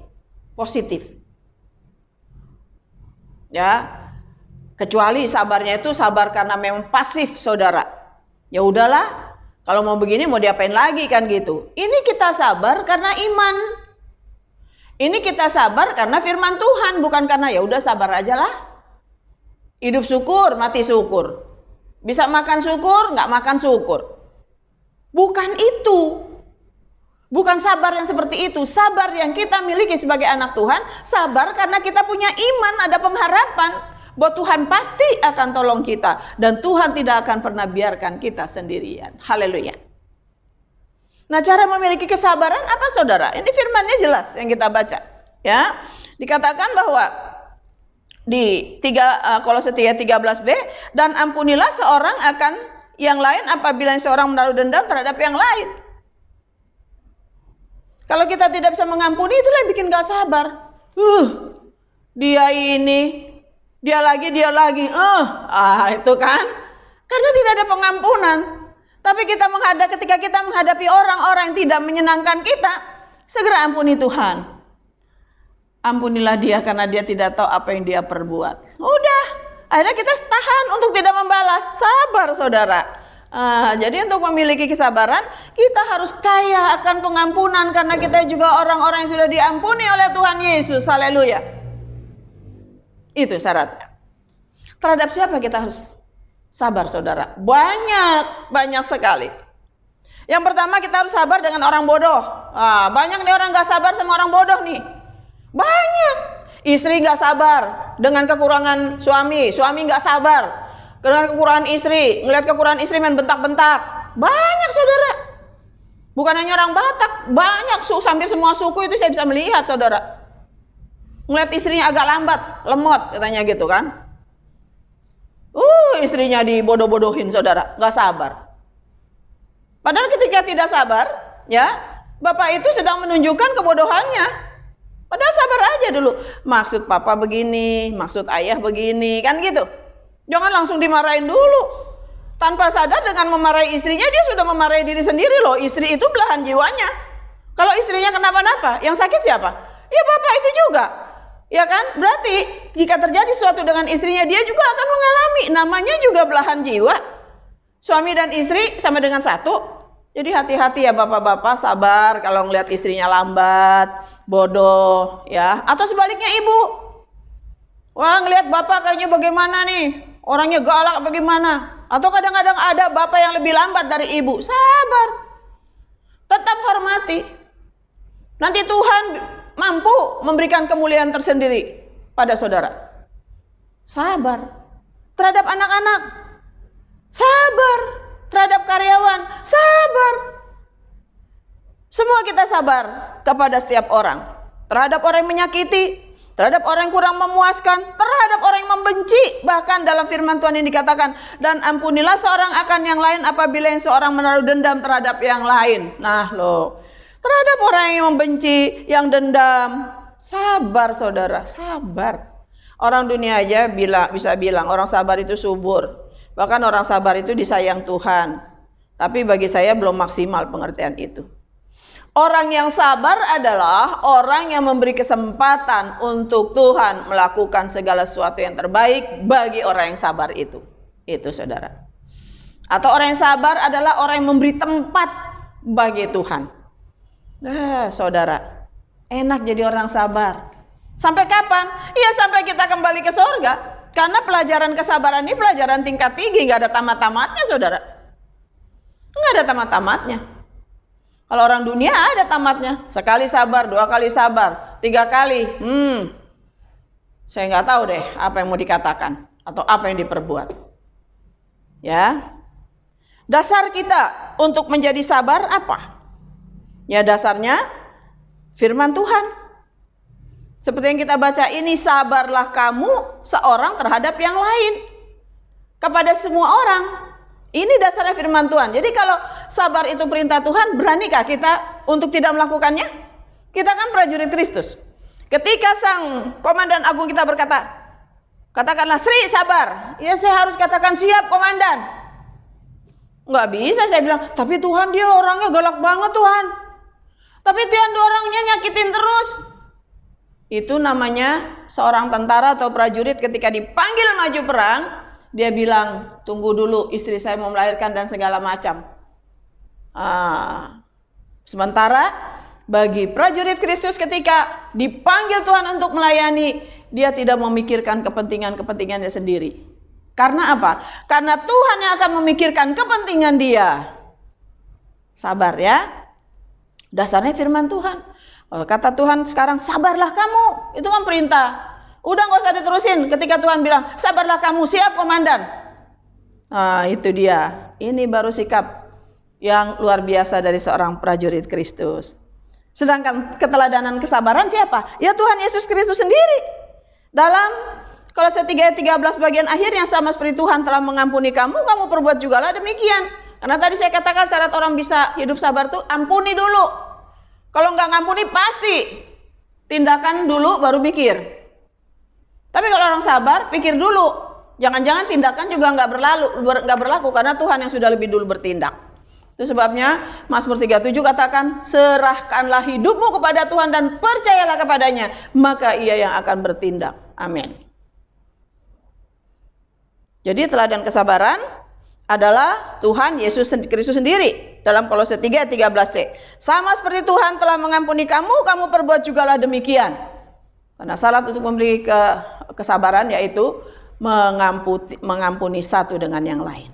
positif. Ya, kecuali sabarnya itu sabar karena memang pasif, saudara. Ya udahlah, kalau mau begini mau diapain lagi kan gitu. Ini kita sabar karena iman. Ini kita sabar karena firman Tuhan, bukan karena ya udah sabar aja lah. Hidup syukur, mati syukur. Bisa makan syukur, nggak makan syukur. Bukan itu. Bukan sabar yang seperti itu. Sabar yang kita miliki sebagai anak Tuhan, sabar karena kita punya iman, ada pengharapan bahwa Tuhan pasti akan tolong kita dan Tuhan tidak akan pernah biarkan kita sendirian. Haleluya. Nah, cara memiliki kesabaran apa, saudara? Ini firman-Nya jelas yang kita baca. Ya, dikatakan bahwa di Kolose 3:13b, dan ampunilah seorang akan yang lain apabila seorang menaruh dendam terhadap yang lain. Kalau kita tidak bisa mengampuni, itulah yang bikin gak sabar. Dia ini, dia lagi, itu kan. Karena tidak ada pengampunan. Tapi ketika kita menghadapi orang-orang yang tidak menyenangkan kita, segera ampuni Tuhan. Ampunilah dia karena dia tidak tahu apa yang dia perbuat. Udah, akhirnya kita tahan untuk tidak membalas. Sabar, saudara. Jadi untuk memiliki kesabaran, kita harus kaya akan pengampunan karena kita juga orang-orang yang sudah diampuni oleh Tuhan Yesus. Haleluya. Itu syaratnya. Terhadap siapa kita harus sabar, saudara? Banyak sekali. Yang pertama, kita harus sabar dengan orang bodoh. Banyak nih orang gak sabar sama orang bodoh nih. Banyak. Istri gak sabar dengan kekurangan suami gak sabar dengan kekurangan istri, ngelihat kekurangan istri main bentak-bentak. Banyak, saudara. Bukan hanya orang Batak, banyak, hampir semua suku itu saya bisa melihat, saudara. Ngelihat istrinya agak lambat, lemot katanya gitu kan. Istrinya dibodoh-bodohin, saudara, gak sabar. Padahal ketika tidak sabar, ya, bapak itu sedang menunjukkan kebodohannya. Padahal sabar aja dulu. Maksud papa begini, maksud ayah begini, kan gitu. Jangan langsung dimarahin dulu. Tanpa sadar dengan memarahi istrinya, dia sudah memarahi diri sendiri loh. Istri itu belahan jiwanya. Kalau istrinya kenapa-napa, yang sakit siapa? Ya bapak itu juga. Ya kan? Berarti jika terjadi sesuatu dengan istrinya, dia juga akan mengalami. Namanya juga belahan jiwa. Suami dan istri sama dengan satu. Jadi hati-hati ya bapak-bapak, sabar kalau ngelihat istrinya lambat, bodoh, ya. Atau sebaliknya ibu. Wah, ngelihat bapak kayaknya bagaimana nih? Orangnya galak bagaimana? Atau kadang-kadang ada bapak yang lebih lambat dari ibu. Sabar. Tetap hormati. Nanti Tuhan mampu memberikan kemuliaan tersendiri pada saudara. Sabar. Terhadap anak-anak. Sabar. Terhadap karyawan. Sabar. Semua kita sabar kepada setiap orang. Terhadap orang yang menyakiti, terhadap orang yang kurang memuaskan, terhadap orang yang membenci. Bahkan dalam firman Tuhan ini dikatakan, dan ampunilah seorang akan yang lain apabila yang seorang menaruh dendam terhadap yang lain. Nah loh, terhadap orang yang membenci, yang dendam, sabar, saudara, sabar. Orang dunia aja bisa bilang orang sabar itu subur. Bahkan orang sabar itu disayang Tuhan. Tapi bagi saya belum maksimal pengertian itu. Orang yang sabar adalah orang yang memberi kesempatan untuk Tuhan melakukan segala sesuatu yang terbaik bagi orang yang sabar itu. Itu, saudara. Atau orang yang sabar adalah orang yang memberi tempat bagi Tuhan. Saudara, enak jadi orang sabar. Sampai kapan? Ya sampai kita kembali ke surga. Karena pelajaran kesabaran ini pelajaran tingkat tinggi, nggak ada tamat-tamatnya, saudara. Nggak ada tamat-tamatnya. Kalau orang dunia ada tamatnya. Sekali sabar, 2 kali sabar, 3 kali. Saya nggak tahu deh apa yang mau dikatakan atau apa yang diperbuat. Ya, dasar kita untuk menjadi sabar apa? Ya dasarnya firman Tuhan. Seperti yang kita baca ini, sabarlah kamu seorang terhadap yang lain. Kepada semua orang. Ini dasarnya firman Tuhan. Jadi kalau sabar itu perintah Tuhan, beranikah kita untuk tidak melakukannya? Kita kan prajurit Kristus. Ketika sang komandan agung kita berkata, katakanlah Sri sabar, ya saya harus katakan siap komandan. Nggak bisa saya bilang, tapi Tuhan dia orangnya galak banget Tuhan. Tapi Tuhan dia orangnya nyakitin terus. Itu namanya seorang tentara atau prajurit ketika dipanggil maju perang, dia bilang, tunggu dulu istri saya mau melahirkan dan segala macam. Sementara bagi prajurit Kristus ketika dipanggil Tuhan untuk melayani, dia tidak memikirkan kepentingan-kepentingannya sendiri. Karena apa? Karena Tuhan yang akan memikirkan kepentingan dia. Sabar ya. Dasarnya firman Tuhan. Kata Tuhan sekarang, sabarlah kamu. Itu kan perintah. Udah gak usah diterusin ketika Tuhan bilang, sabarlah kamu, siap komandan. Itu dia. Ini baru sikap yang luar biasa dari seorang prajurit Kristus. Sedangkan keteladanan kesabaran siapa? Ya Tuhan Yesus Kristus sendiri. Dalam Kolose 3 ayat 13 bagian akhir, yang sama seperti Tuhan telah mengampuni kamu, kamu perbuat jugalah demikian. Karena tadi saya katakan syarat orang bisa hidup sabar tuh ampuni dulu. Kalau nggak ngampuni pasti tindakan dulu baru mikir. Tapi kalau orang sabar pikir dulu. Jangan-jangan tindakan juga nggak berlaku karena Tuhan yang sudah lebih dulu bertindak. Itu sebabnya Mazmur 37 katakan, serahkanlah hidupmu kepada Tuhan dan percayalah kepadanya, maka Ia yang akan bertindak. Amin. Jadi teladan kesabaran adalah Tuhan Yesus Kristus sendiri dalam Kolose 3 ayat 13c. Sama seperti Tuhan telah mengampuni kamu, kamu perbuat jugalah demikian. Karena syarat untuk memberi kesabaran yaitu mengampuni satu dengan yang lain.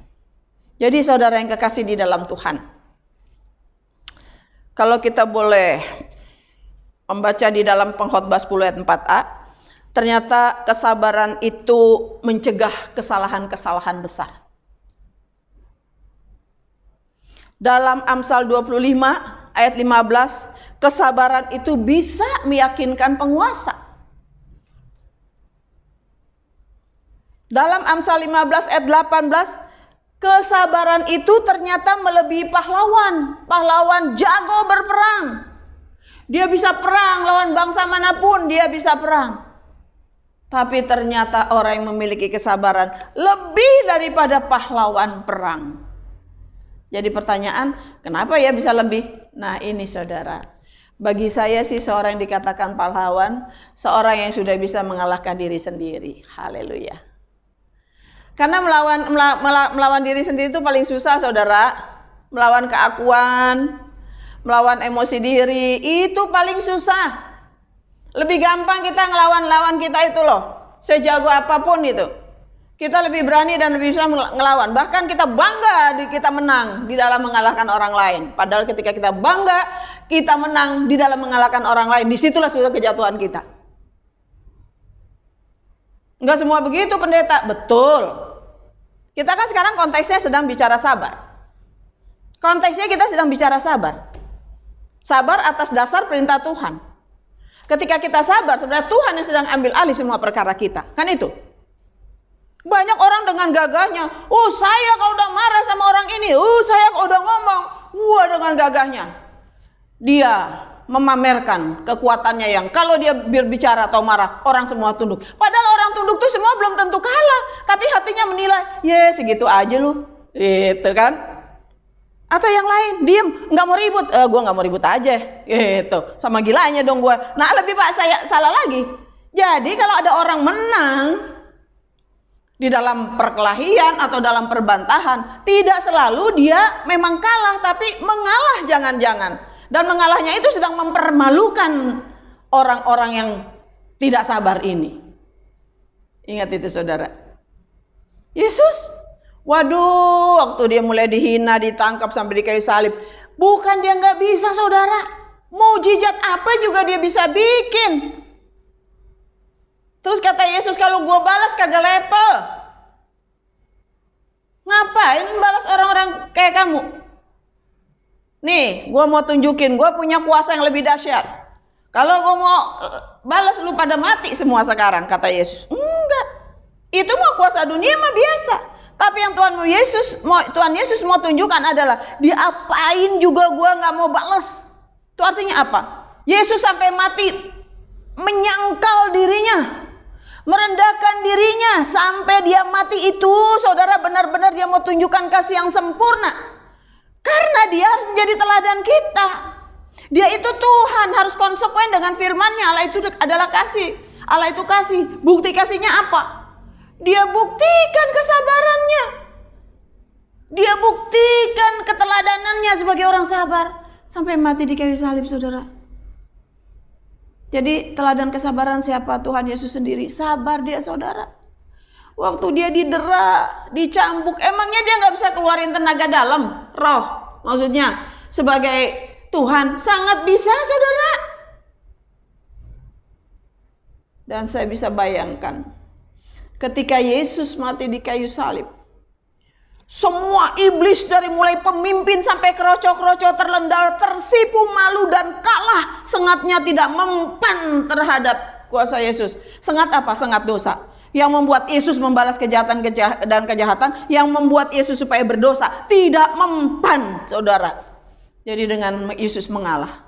Jadi saudara yang kekasih di dalam Tuhan, kalau kita boleh membaca di dalam Pengkhotbah 10 ayat 4a, ternyata kesabaran itu mencegah kesalahan-kesalahan besar. Dalam Amsal 25 ayat 15, kesabaran itu bisa meyakinkan penguasa. Dalam Amsal 15 ayat 18, kesabaran itu ternyata melebihi pahlawan. Pahlawan jago berperang. Dia bisa perang lawan bangsa manapun, dia bisa perang. Tapi ternyata orang yang memiliki kesabaran lebih daripada pahlawan perang. Jadi pertanyaan, kenapa ya bisa lebih? Nah ini saudara, bagi saya sih seorang yang dikatakan pahlawan, seorang yang sudah bisa mengalahkan diri sendiri. Haleluya. Karena melawan diri sendiri itu paling susah saudara. Melawan keakuan, melawan emosi diri, itu paling susah. Lebih gampang kita ngelawan lawan kita itu loh. Sejago apapun itu. Kita lebih berani dan lebih bisa ngelawan. Bahkan kita bangga kita menang di dalam mengalahkan orang lain. Padahal ketika kita bangga, kita menang di dalam mengalahkan orang lain. Disitulah sudah kejatuhan kita. Enggak semua begitu pendeta. Betul. Kita kan sekarang konteksnya sedang bicara sabar. Konteksnya kita sedang bicara sabar. Sabar atas dasar perintah Tuhan. Ketika kita sabar, sebenarnya Tuhan yang sedang ambil alih semua perkara kita. Kan itu. Banyak orang dengan gagahnya, saya kalau udah marah sama orang ini, saya kalau udah ngomong, dengan gagahnya. Dia memamerkan kekuatannya yang kalau dia berbicara atau marah, orang semua tunduk. Padahal orang tunduk tuh semua belum tentu kalah, tapi hatinya menilai, segitu aja lu. Gitu kan. Atau yang lain, diem, nggak mau ribut, gue nggak mau ribut aja. Gitu, sama gilanya dong gue. Nah lebih pak saya salah lagi. Jadi kalau ada orang menang di dalam perkelahian atau dalam perbantahan, tidak selalu dia memang kalah, tapi mengalah jangan-jangan. Dan mengalahnya itu sedang mempermalukan orang-orang yang tidak sabar ini. Ingat itu saudara. Yesus, waduh, waktu dia mulai dihina, ditangkap sampai di kayu salib, bukan dia nggak bisa saudara. Mujizat apa juga dia bisa bikin. Terus kata Yesus, kalau gue balas kagak level. Ngapain balas orang-orang kayak kamu? Nih, gue mau tunjukin, gue punya kuasa yang lebih dahsyat. Kalau gue mau balas lu pada mati semua sekarang, kata Yesus. Enggak, itu mah kuasa dunia mah biasa. Tapi yang Tuhan Yesus mau tunjukkan adalah, diapain juga gue nggak mau balas. Itu artinya apa? Yesus sampai mati menyangkal dirinya, merendahkan dirinya sampai dia mati itu, saudara, benar-benar dia mau tunjukkan kasih yang sempurna. Karena dia harus menjadi teladan kita. Dia itu Tuhan, harus konsekuen dengan firman-Nya. Allah itu adalah kasih. Allah itu kasih. Bukti kasihnya apa? Dia buktikan kesabarannya. Dia buktikan keteladanannya sebagai orang sabar. Sampai mati di kayu salib, saudara. Jadi teladan kesabaran siapa? Tuhan Yesus sendiri. Sabar dia, saudara. Waktu dia didera, dicambuk, emangnya dia gak bisa keluarin tenaga dalam? Roh, maksudnya sebagai Tuhan sangat bisa, saudara. Dan saya bisa bayangkan ketika Yesus mati di kayu salib, semua iblis dari mulai pemimpin sampai kroco-kroco terlendal, tersipu, malu dan kalah. Sengatnya tidak mempan terhadap kuasa Yesus. Sengat apa? Sengat dosa. Yang membuat Yesus membalas kejahatan dan kejahatan, yang membuat Yesus supaya berdosa, tidak mempan, saudara. Jadi dengan Yesus mengalah,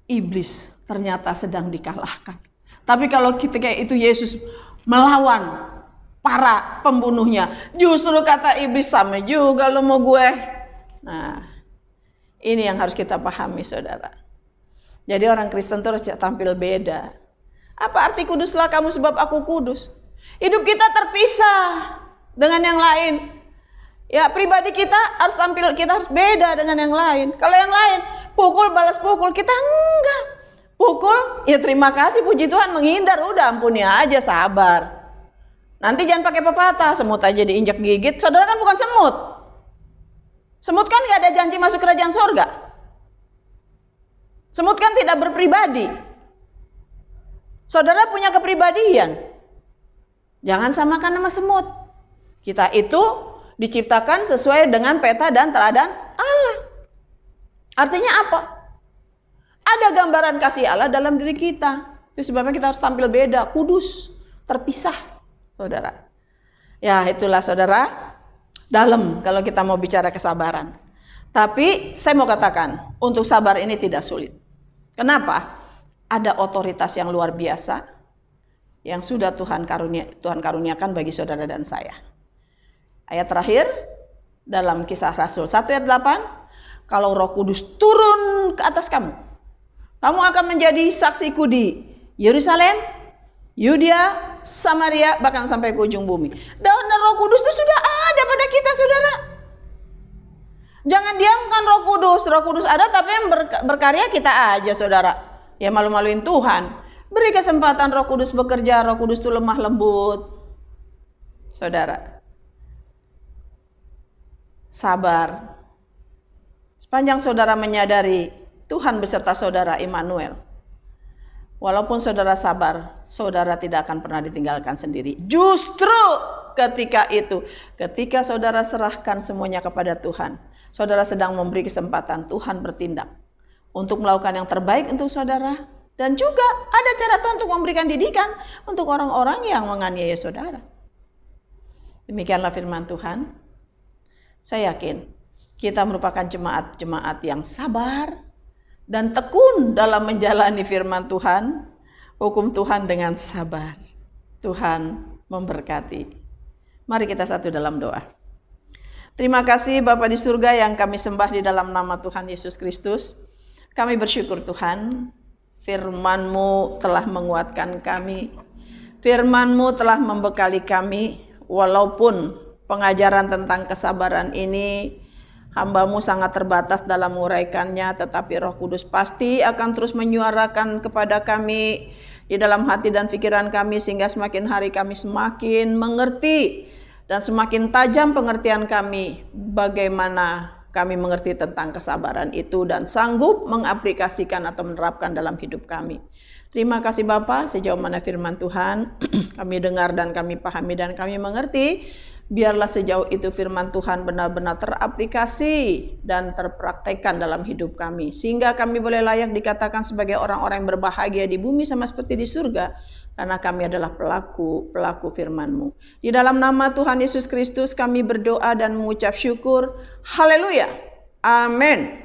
iblis ternyata sedang dikalahkan. Tapi kalau ketika itu Yesus melawan para pembunuhnya, justru kata iblis, sama juga lo mau gue. Nah, ini yang harus kita pahami, saudara. Jadi orang Kristen itu harus tampil beda. Apa arti kuduslah kamu sebab aku kudus? Hidup kita terpisah dengan yang lain. Ya, pribadi kita harus tampil, kita harus beda dengan yang lain. Kalau yang lain pukul balas pukul, kita enggak. Pukul, ya terima kasih, puji Tuhan, menghindar, udah ampuni aja, sabar. Nanti jangan pakai pepatah, semut aja diinjak gigit. Saudara kan bukan semut. Semut kan gak ada janji masuk kerajaan surga. Semut kan tidak berpribadi. Saudara punya kepribadian. Jangan samakan nama semut. Kita itu diciptakan sesuai dengan peta dan teladan Allah. Artinya apa? Ada gambaran kasih Allah dalam diri kita. Itu sebabnya kita harus tampil beda, kudus, terpisah, saudara. Ya, itulah saudara, dalam kalau kita mau bicara kesabaran. Tapi saya mau katakan, untuk sabar ini tidak sulit. Kenapa? Ada otoritas yang luar biasa yang sudah Tuhan karuniakan bagi saudara dan saya. Ayat terakhir dalam Kisah Rasul 1 ayat 8, kalau Roh Kudus turun ke atas kamu, kamu akan menjadi saksiku di Yerusalem, Yudea, Samaria, bahkan sampai ke ujung bumi. Dan Roh Kudus itu sudah ada pada kita, saudara. Jangan diamkan Roh Kudus. Roh Kudus ada, tapi yang berkarya kita aja, saudara. Ya malu-maluin Tuhan. Beri kesempatan Roh Kudus bekerja. Roh Kudus itu lemah lembut, saudara. Sabar. Sepanjang saudara menyadari Tuhan beserta saudara, Immanuel. Walaupun saudara sabar, saudara tidak akan pernah ditinggalkan sendiri. Justru ketika itu, ketika saudara serahkan semuanya kepada Tuhan, saudara sedang memberi kesempatan Tuhan bertindak untuk melakukan yang terbaik untuk saudara. Dan juga ada cara Tuhan untuk memberikan didikan untuk orang-orang yang menganiaya saudara. Demikianlah firman Tuhan. Saya yakin kita merupakan jemaat-jemaat yang sabar dan tekun dalam menjalani firman Tuhan, hukum Tuhan dengan sabar. Tuhan memberkati. Mari kita satu dalam doa. Terima kasih Bapa di surga yang kami sembah di dalam nama Tuhan Yesus Kristus. Kami bersyukur Tuhan, firman-Mu telah menguatkan kami. Firman-Mu telah membekali kami, walaupun pengajaran tentang kesabaran ini hamba-Mu sangat terbatas dalam menguraikannya, tetapi Roh Kudus pasti akan terus menyuarakan kepada kami di dalam hati dan pikiran kami, sehingga semakin hari kami semakin mengerti dan semakin tajam pengertian kami bagaimana kami mengerti tentang kesabaran itu dan sanggup mengaplikasikan atau menerapkan dalam hidup kami. Terima kasih Bapa, sejauh mana firman Tuhan kami dengar dan kami pahami dan kami mengerti. Biarlah sejauh itu firman Tuhan benar-benar teraplikasi dan terpraktekkan dalam hidup kami. Sehingga kami boleh layak dikatakan sebagai orang-orang yang berbahagia di bumi sama seperti di surga. Karena kami adalah pelaku firman-Mu. Di dalam nama Tuhan Yesus Kristus kami berdoa dan mengucap syukur. Haleluya. Amin.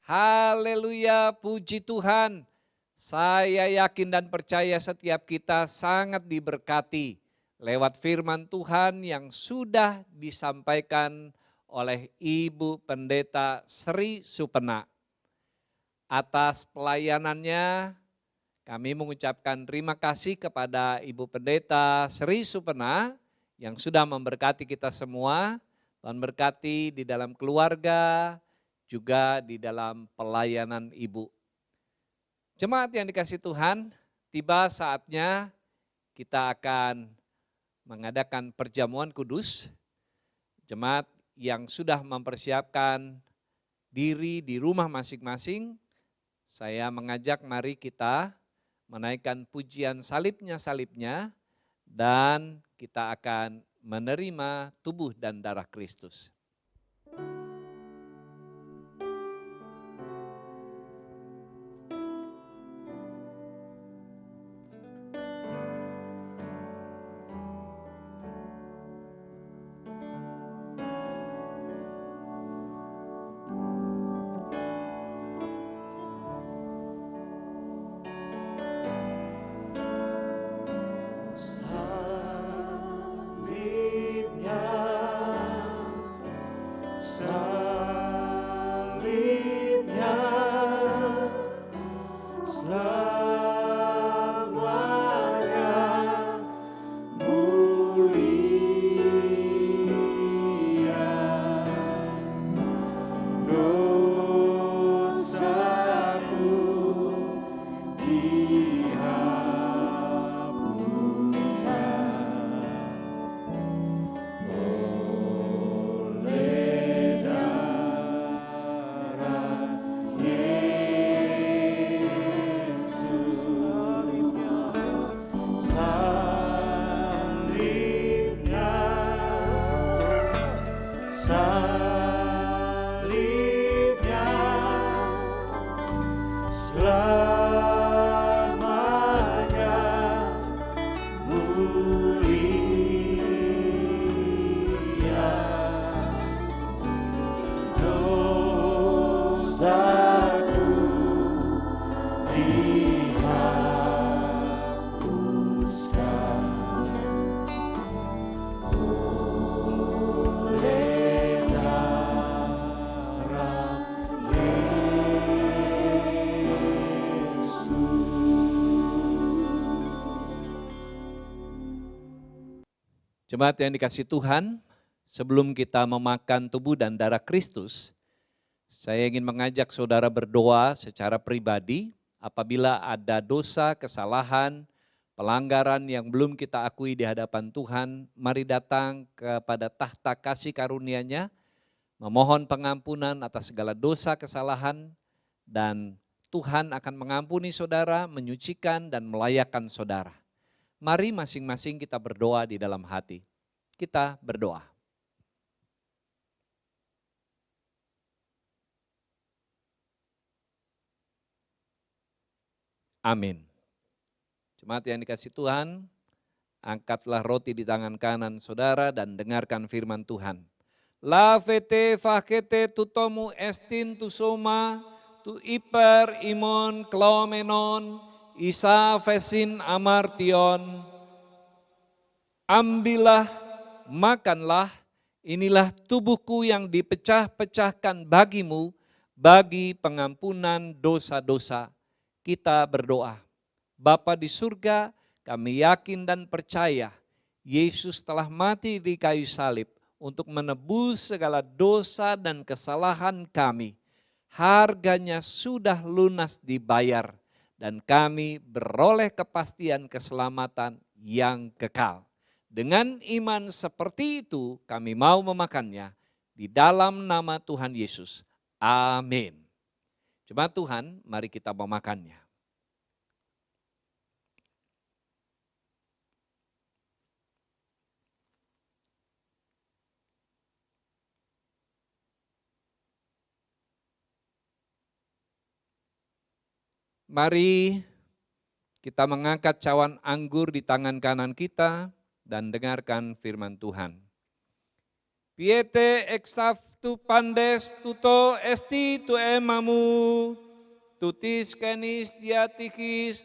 Haleluya, puji Tuhan. Saya yakin dan percaya setiap kita sangat diberkati lewat firman Tuhan yang sudah disampaikan oleh Ibu Pendeta Sri Supena. Atas pelayanannya kami mengucapkan terima kasih kepada Ibu Pendeta Sri Supena yang sudah memberkati kita semua. Tuhan berkati di dalam keluarga, juga di dalam pelayanan Ibu. Jemaat yang dikasihi Tuhan, tiba saatnya kita akan mengadakan perjamuan kudus. Jemaat yang sudah mempersiapkan diri di rumah masing-masing, saya mengajak mari kita menaikkan pujian salibnya, dan kita akan menerima tubuh dan darah Kristus. Salibnya, salibnya, selamanya mulia. Dosaku dihapuskan oleh darah Yesus. Salibnya, salibnya, selamanya mulia. Dosaku dihapuskan oleh darah Yesus. Jemaat yang dikasihi Tuhan, sebelum kita memakan tubuh dan darah Kristus, saya ingin mengajak saudara berdoa secara pribadi apabila ada dosa, kesalahan, pelanggaran yang belum kita akui di hadapan Tuhan. Mari datang kepada tahta kasih karunia-Nya, memohon pengampunan atas segala dosa, kesalahan, dan Tuhan akan mengampuni saudara, menyucikan dan melayakkan saudara. Mari masing-masing kita berdoa di dalam hati. Kita berdoa. Amin. Jemaat yang dikasihi Tuhan, angkatlah roti di tangan kanan saudara dan dengarkan firman Tuhan. La fete facete tutomu estin tu soma, tu iper imon klaumenon, isa fesin amartion. Ambillah, makanlah, inilah tubuhku yang dipecah-pecahkan bagimu, bagi pengampunan dosa-dosa. Kita berdoa. Bapa di surga, kami yakin dan percaya Yesus telah mati di kayu salib untuk menebus segala dosa dan kesalahan kami. Harganya sudah lunas dibayar dan kami beroleh kepastian keselamatan yang kekal. Dengan iman seperti itu kami mau memakannya di dalam nama Tuhan Yesus. Amin. Jemaat Tuhan, mari kita memakannya. Mari kita mengangkat cawan anggur di tangan kanan kita dan dengarkan firman Tuhan. Piete exaftu pandes tuto esti tu emamu, tutis kenis diatikis,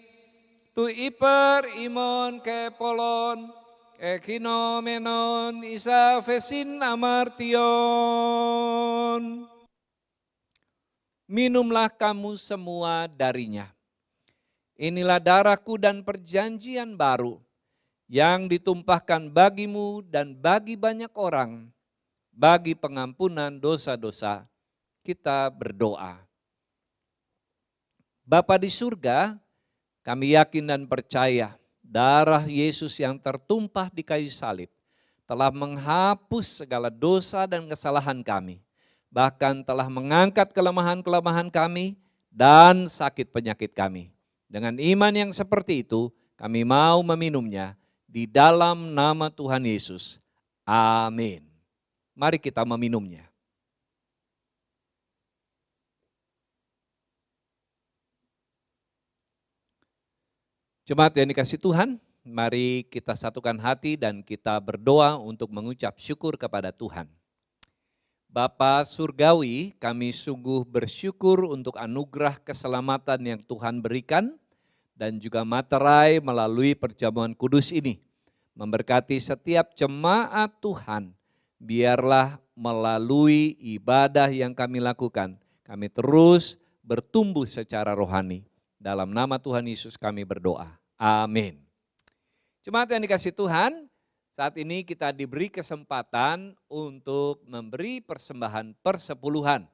tu iper imon ke polon, ekinomenon isa fesin amartion. Minumlah kamu semua darinya. Inilah darahku dan perjanjian baru yang ditumpahkan bagimu dan bagi banyak orang, bagi pengampunan dosa-dosa. Kita berdoa. Bapa di surga, kami yakin dan percaya darah Yesus yang tertumpah di kayu salib telah menghapus segala dosa dan kesalahan kami. Bahkan telah mengangkat kelemahan-kelemahan kami dan sakit penyakit kami. Dengan iman yang seperti itu, kami mau meminumnya di dalam nama Tuhan Yesus. Amin. Mari kita meminumnya. Jemaat yang dikasihi Tuhan, mari kita satukan hati dan kita berdoa untuk mengucap syukur kepada Tuhan. Bapa Surgawi, kami sungguh bersyukur untuk anugerah keselamatan yang Tuhan berikan dan juga materai melalui perjamuan kudus ini. Memberkati setiap jemaat Tuhan, biarlah melalui ibadah yang kami lakukan, kami terus bertumbuh secara rohani. Dalam nama Tuhan Yesus kami berdoa. Amin. Jemaat yang dikasihi Tuhan, saat ini kita diberi kesempatan untuk memberi persembahan persepuluhan.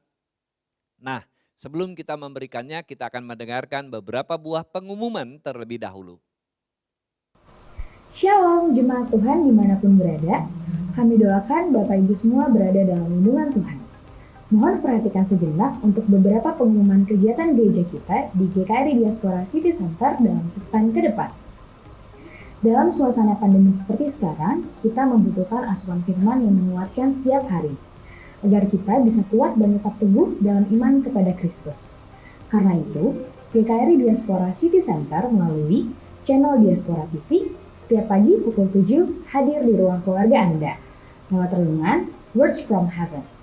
Nah, sebelum kita memberikannya, kita akan mendengarkan beberapa buah pengumuman terlebih dahulu. Shalom jemaat Tuhan dimanapun berada, kami doakan Bapak Ibu semua berada dalam lindungan Tuhan. Mohon perhatikan sejenak untuk beberapa pengumuman kegiatan gereja kita di GKRI Diaspora City Center dalam sepekan ke depan. Dalam suasana pandemi seperti sekarang, kita membutuhkan asupan firman yang menguatkan setiap hari, agar kita bisa kuat dan tetap teguh dalam iman kepada Kristus. Karena itu, GKRI Diaspora City Center melalui channel Diaspora TV setiap pagi pukul 7 hadir di ruang keluarga Anda, lewat renungan Words from Heaven.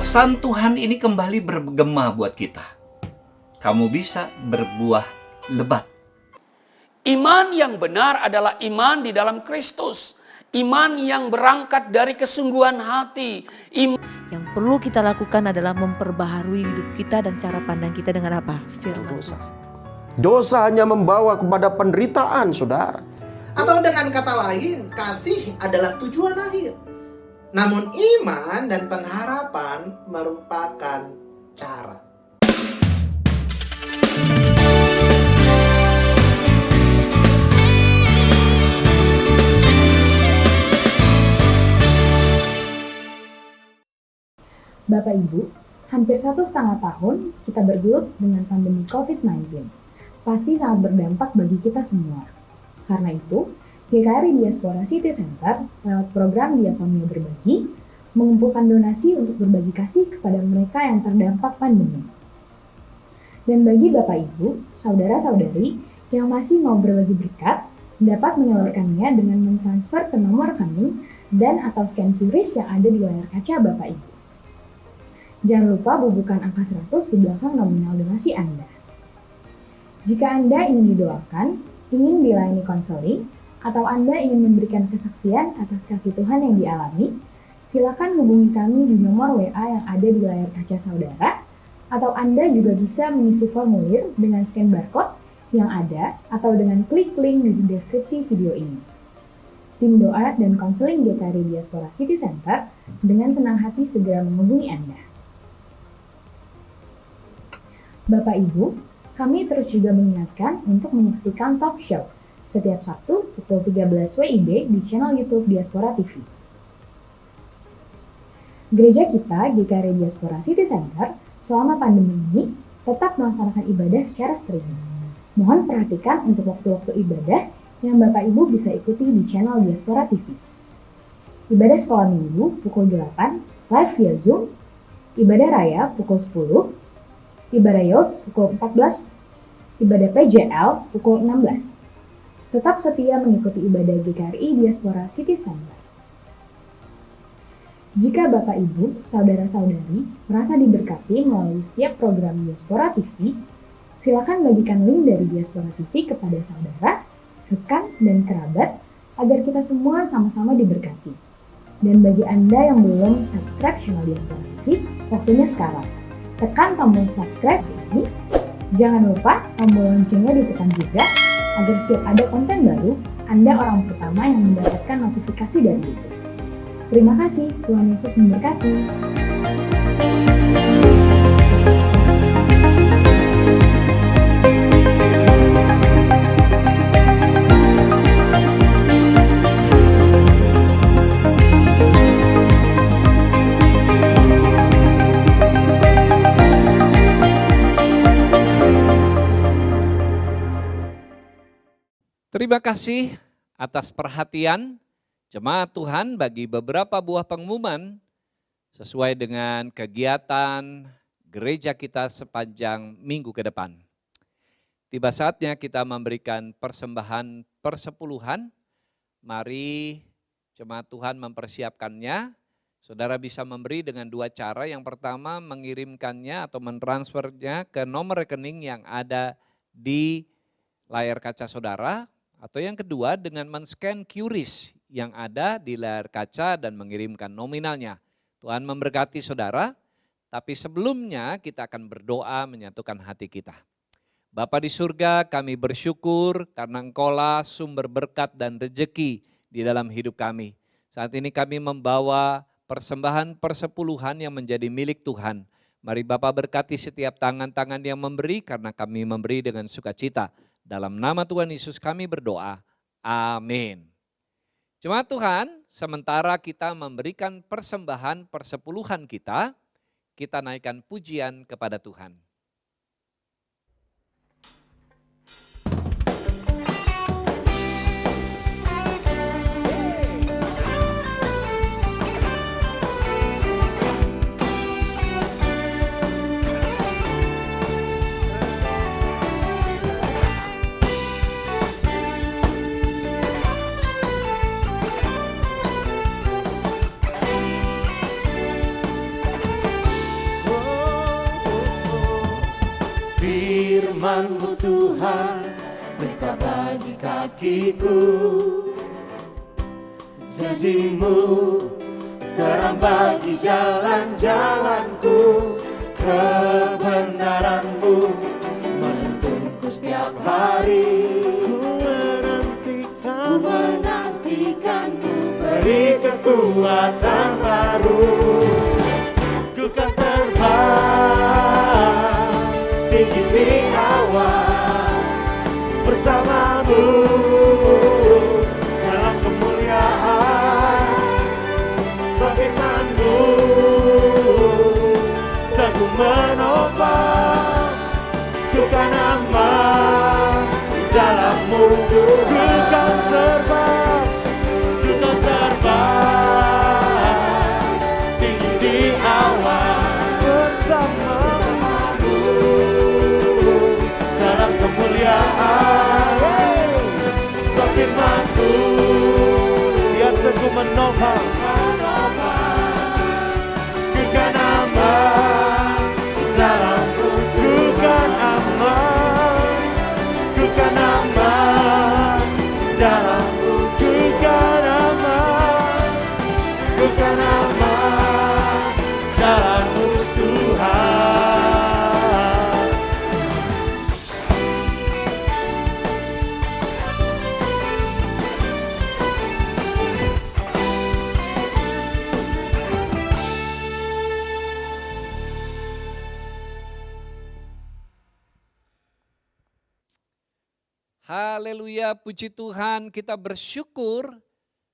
Pesan Tuhan ini kembali bergema buat kita. Kamu bisa berbuah lebat. Iman yang benar adalah iman di dalam Kristus. Iman yang berangkat dari kesungguhan hati. Yang perlu kita lakukan adalah memperbaharui hidup kita dan cara pandang kita dengan apa? Firman Tuhan. Dosa hanya membawa kepada penderitaan, saudara. Atau dengan kata lain, kasih adalah tujuan akhir. Namun iman dan pengharapan merupakan cara. Bapak Ibu, hampir 1,5 tahun kita bergelut dengan pandemi COVID-19. Pasti sangat berdampak bagi kita semua. Karena itu, GKRI Diaspora City Center lewat program Diakonia Berbagi mengumpulkan donasi untuk berbagi kasih kepada mereka yang terdampak pandemi. Dan bagi Bapak Ibu, saudara-saudari yang masih mau berbagi berkat, dapat menyalurkannya dengan mentransfer ke nomor rekening dan atau scan QRIS yang ada di layar kaca Bapak Ibu. Jangan lupa bubuhkan angka 100 di belakang nominal donasi Anda. Jika Anda ingin didoakan, ingin dilayani konseling, atau Anda ingin memberikan kesaksian atas kasih Tuhan yang dialami, silakan hubungi kami di nomor WA yang ada di layar kaca saudara, atau Anda juga bisa mengisi formulir dengan scan barcode yang ada atau dengan klik link di deskripsi video ini. Tim doa dan konseling GKRI Diaspora City Center dengan senang hati segera menghubungi Anda. Bapak Ibu, kami terus juga mengingatkan untuk menyaksikan talk show setiap Sabtu pukul 13 WIB di channel YouTube Diaspora TV. Gereja kita, GKRI Diaspora City Center, selama pandemi ini tetap melaksanakan ibadah secara streaming. Mohon perhatikan untuk waktu-waktu ibadah yang Bapak Ibu bisa ikuti di channel Diaspora TV. Ibadah sekolah minggu pukul 8, live via Zoom. Ibadah raya pukul 10. ibadah Youth pukul 14, ibadah PJL pukul 16. Tetap setia mengikuti ibadah GKRI Diaspora City Center. Jika Bapak Ibu, Saudara-saudari merasa diberkati melalui setiap program Diaspora TV, silakan bagikan link dari Diaspora TV kepada saudara, rekan, dan kerabat agar kita semua sama-sama diberkati. Dan bagi Anda yang belum subscribe channel Diaspora TV, waktunya sekarang. Tekan tombol subscribe ini. Jangan lupa tombol loncengnya ditekan juga agar setiap ada konten baru, Anda orang pertama yang mendapatkan notifikasi dari YouTube. Terima kasih, Tuhan Yesus memberkati. Terima kasih atas perhatian Jemaat Tuhan bagi beberapa buah pengumuman sesuai dengan kegiatan gereja kita sepanjang minggu ke depan. Tiba saatnya kita memberikan persembahan persepuluhan. Mari Jemaat Tuhan mempersiapkannya. Saudara bisa memberi dengan dua cara. Yang pertama mengirimkannya atau mentransfernya ke nomor rekening yang ada di layar kaca saudara. Atau yang kedua dengan men-scan QRIS yang ada di layar kaca dan mengirimkan nominalnya. Tuhan memberkati saudara, tapi sebelumnya kita akan berdoa menyatukan hati kita. Bapa di surga, kami bersyukur karena Engkaulah sumber berkat dan rejeki di dalam hidup kami. Saat ini kami membawa persembahan persepuluhan yang menjadi milik Tuhan. Mari Bapa berkati setiap tangan-tangan yang memberi karena kami memberi dengan sukacita. Dalam nama Tuhan Yesus kami berdoa. Amin. Jemaat Tuhan, sementara kita memberikan persembahan persepuluhan kita naikkan pujian kepada Tuhan. Firman-Mu Tuhan, berita bagi kakiku. Janji-Mu, terang bagi jalan-jalanku. Kebenaran-Mu, menuntunku setiap hari. Ku menantikan-Mu, beri kekuatan baru. Ku kan terbang tinggi di awan bersama-Mu dalam kemuliaan. Sebab firman-Mu teguh menopang, ku kan aman dalam-Mu. Ku kan terbang, ku kan terbang tinggi di awan bersama-Mu dalam kemuliaan. Sebab firman-Mu yang teguh menopang, ku kan aman dalam-Mu. Ku kan aman, ku kan aman dalam-Mu. Ku kan aman, ku kan aman dalam-Mu Tuhan. Haleluya, puji Tuhan, kita bersyukur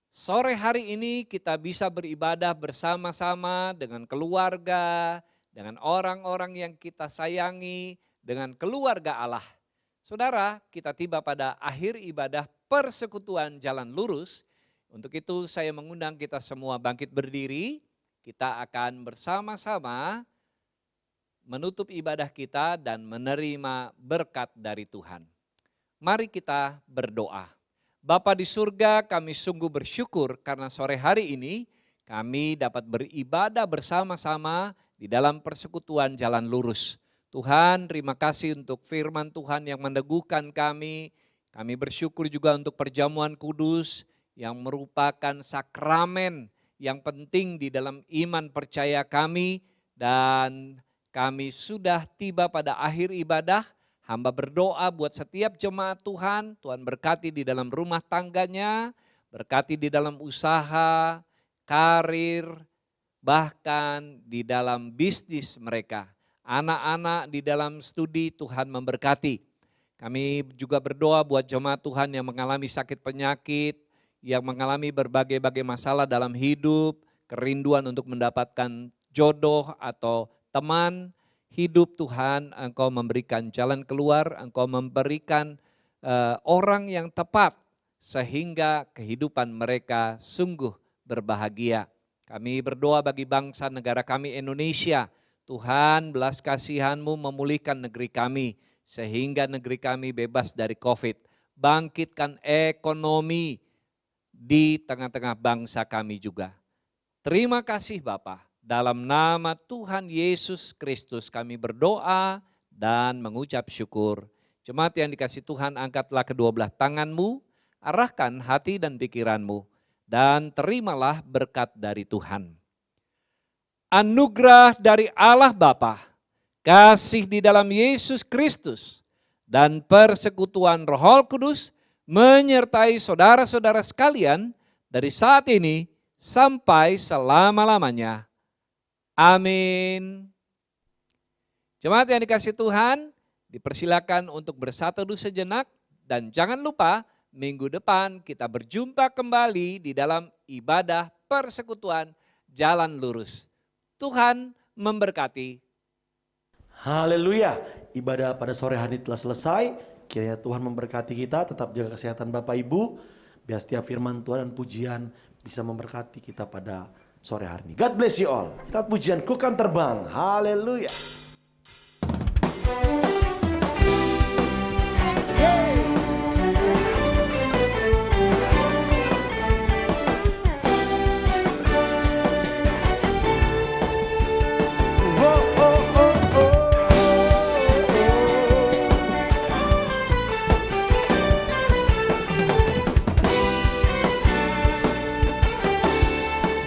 sore hari ini kita bisa beribadah bersama-sama dengan keluarga, dengan orang-orang yang kita sayangi, dengan keluarga Allah. Saudara, kita tiba pada akhir ibadah persekutuan jalan lurus. Untuk itu saya mengundang kita semua bangkit berdiri, kita akan bersama-sama menutup ibadah kita dan menerima berkat dari Tuhan. Mari kita berdoa. Bapa di surga, kami sungguh bersyukur karena sore hari ini kami dapat beribadah bersama-sama di dalam persekutuan Jalan Lurus. Tuhan, terima kasih untuk firman Tuhan yang meneguhkan kami. Kami bersyukur juga untuk perjamuan kudus yang merupakan sakramen yang penting di dalam iman percaya kami. Dan kami sudah tiba pada akhir ibadah. Hamba berdoa buat setiap jemaat Tuhan. Tuhan berkati di dalam rumah tangganya, berkati di dalam usaha, karir, bahkan di dalam bisnis mereka. Anak-anak di dalam studi, Tuhan memberkati. Kami juga berdoa buat jemaat Tuhan yang mengalami sakit penyakit, yang mengalami berbagai-bagai masalah dalam hidup, kerinduan untuk mendapatkan jodoh atau teman hidup. Tuhan, Engkau memberikan jalan keluar, Engkau memberikan orang yang tepat sehingga kehidupan mereka sungguh berbahagia. Kami berdoa bagi bangsa negara kami Indonesia. Tuhan, belas kasihan-Mu memulihkan negeri kami sehingga negeri kami bebas dari COVID. Bangkitkan ekonomi di tengah-tengah bangsa kami juga. Terima kasih Bapa. Dalam nama Tuhan Yesus Kristus kami berdoa dan mengucap syukur. Jemaat yang dikasihi Tuhan, angkatlah kedua belah tanganmu, arahkan hati dan pikiranmu, dan terimalah berkat dari Tuhan. Anugerah dari Allah Bapa, kasih di dalam Yesus Kristus, dan persekutuan Roh Kudus menyertai saudara-saudara sekalian dari saat ini sampai selama-lamanya. Amin. Jemaat yang dikasihi Tuhan, dipersilakan untuk bersatu sejenak dan jangan lupa minggu depan kita berjumpa kembali di dalam ibadah persekutuan Jalan Lurus. Tuhan memberkati. Haleluya, ibadah pada sore hari telah selesai. Kiranya Tuhan memberkati kita, tetap jaga kesehatan Bapak Ibu. Biar setiap firman Tuhan dan pujian bisa memberkati kita pada sore hari ini. God bless you all. Kita pujian Ku Kan Terbang. Haleluya.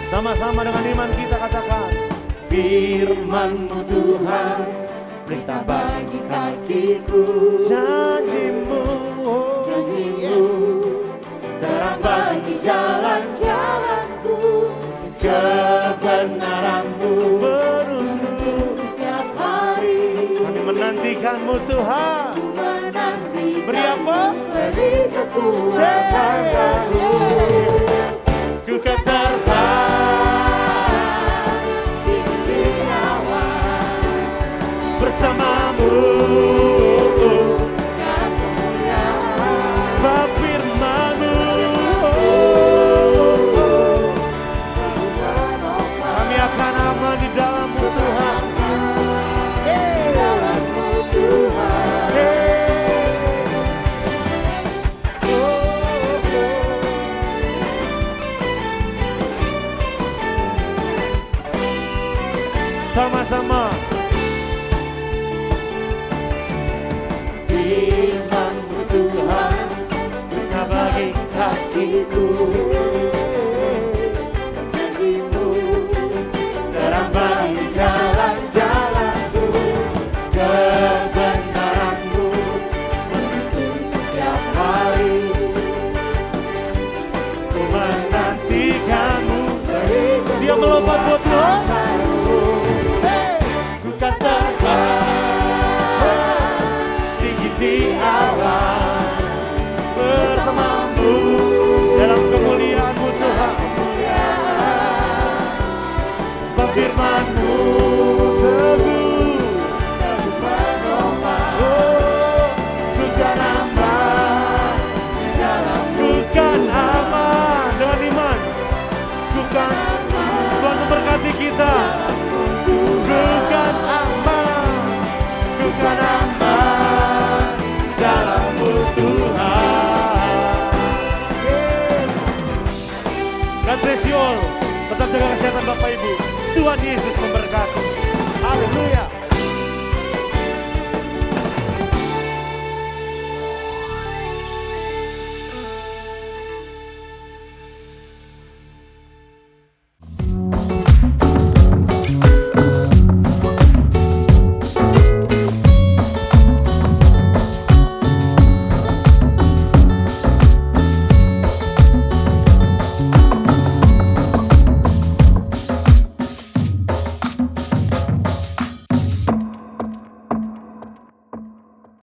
Sama-sama dengan iman kita katakan, Firman-Mu Tuhan, perintah bagi kakiku. janjimu, Janji-Mu, terang bagi jalan-jalanku. Kebenaran-Mu menuntun. setiap hari. Kami menantikan-Mu Tuhan. Menanti Beri apa? beri kekuatan baru. Ku kan terbang Tinggi awan bersamamu. dan kemuliaan. Sebab firman-Mu kami akan aman di dalam-Mu Tuhan. Dalam-Mu Tuhan. Sama-sama. Firman-Mu Tuhan, Perintah bagi kakiku. Janji-Mu, terang bagi jalan-jalanku. Kebenaran-Mu menuntun setiap hari. ku menantikan-Mu. Beri Siap melompat buat Tuhan. Ku kan terbang Tinggi di awan bersama-Mu dalam kemuliaan-Mu Tuhan. Sebab firman-Mu teguh. menopang Oh, ku kan aman. Ku kan aman dengan iman. Ku kan Tuhan memberkati God bless you all. Tetap jaga kesehatan Bapak Ibu. Tuhan Yesus memberkati. Haleluya.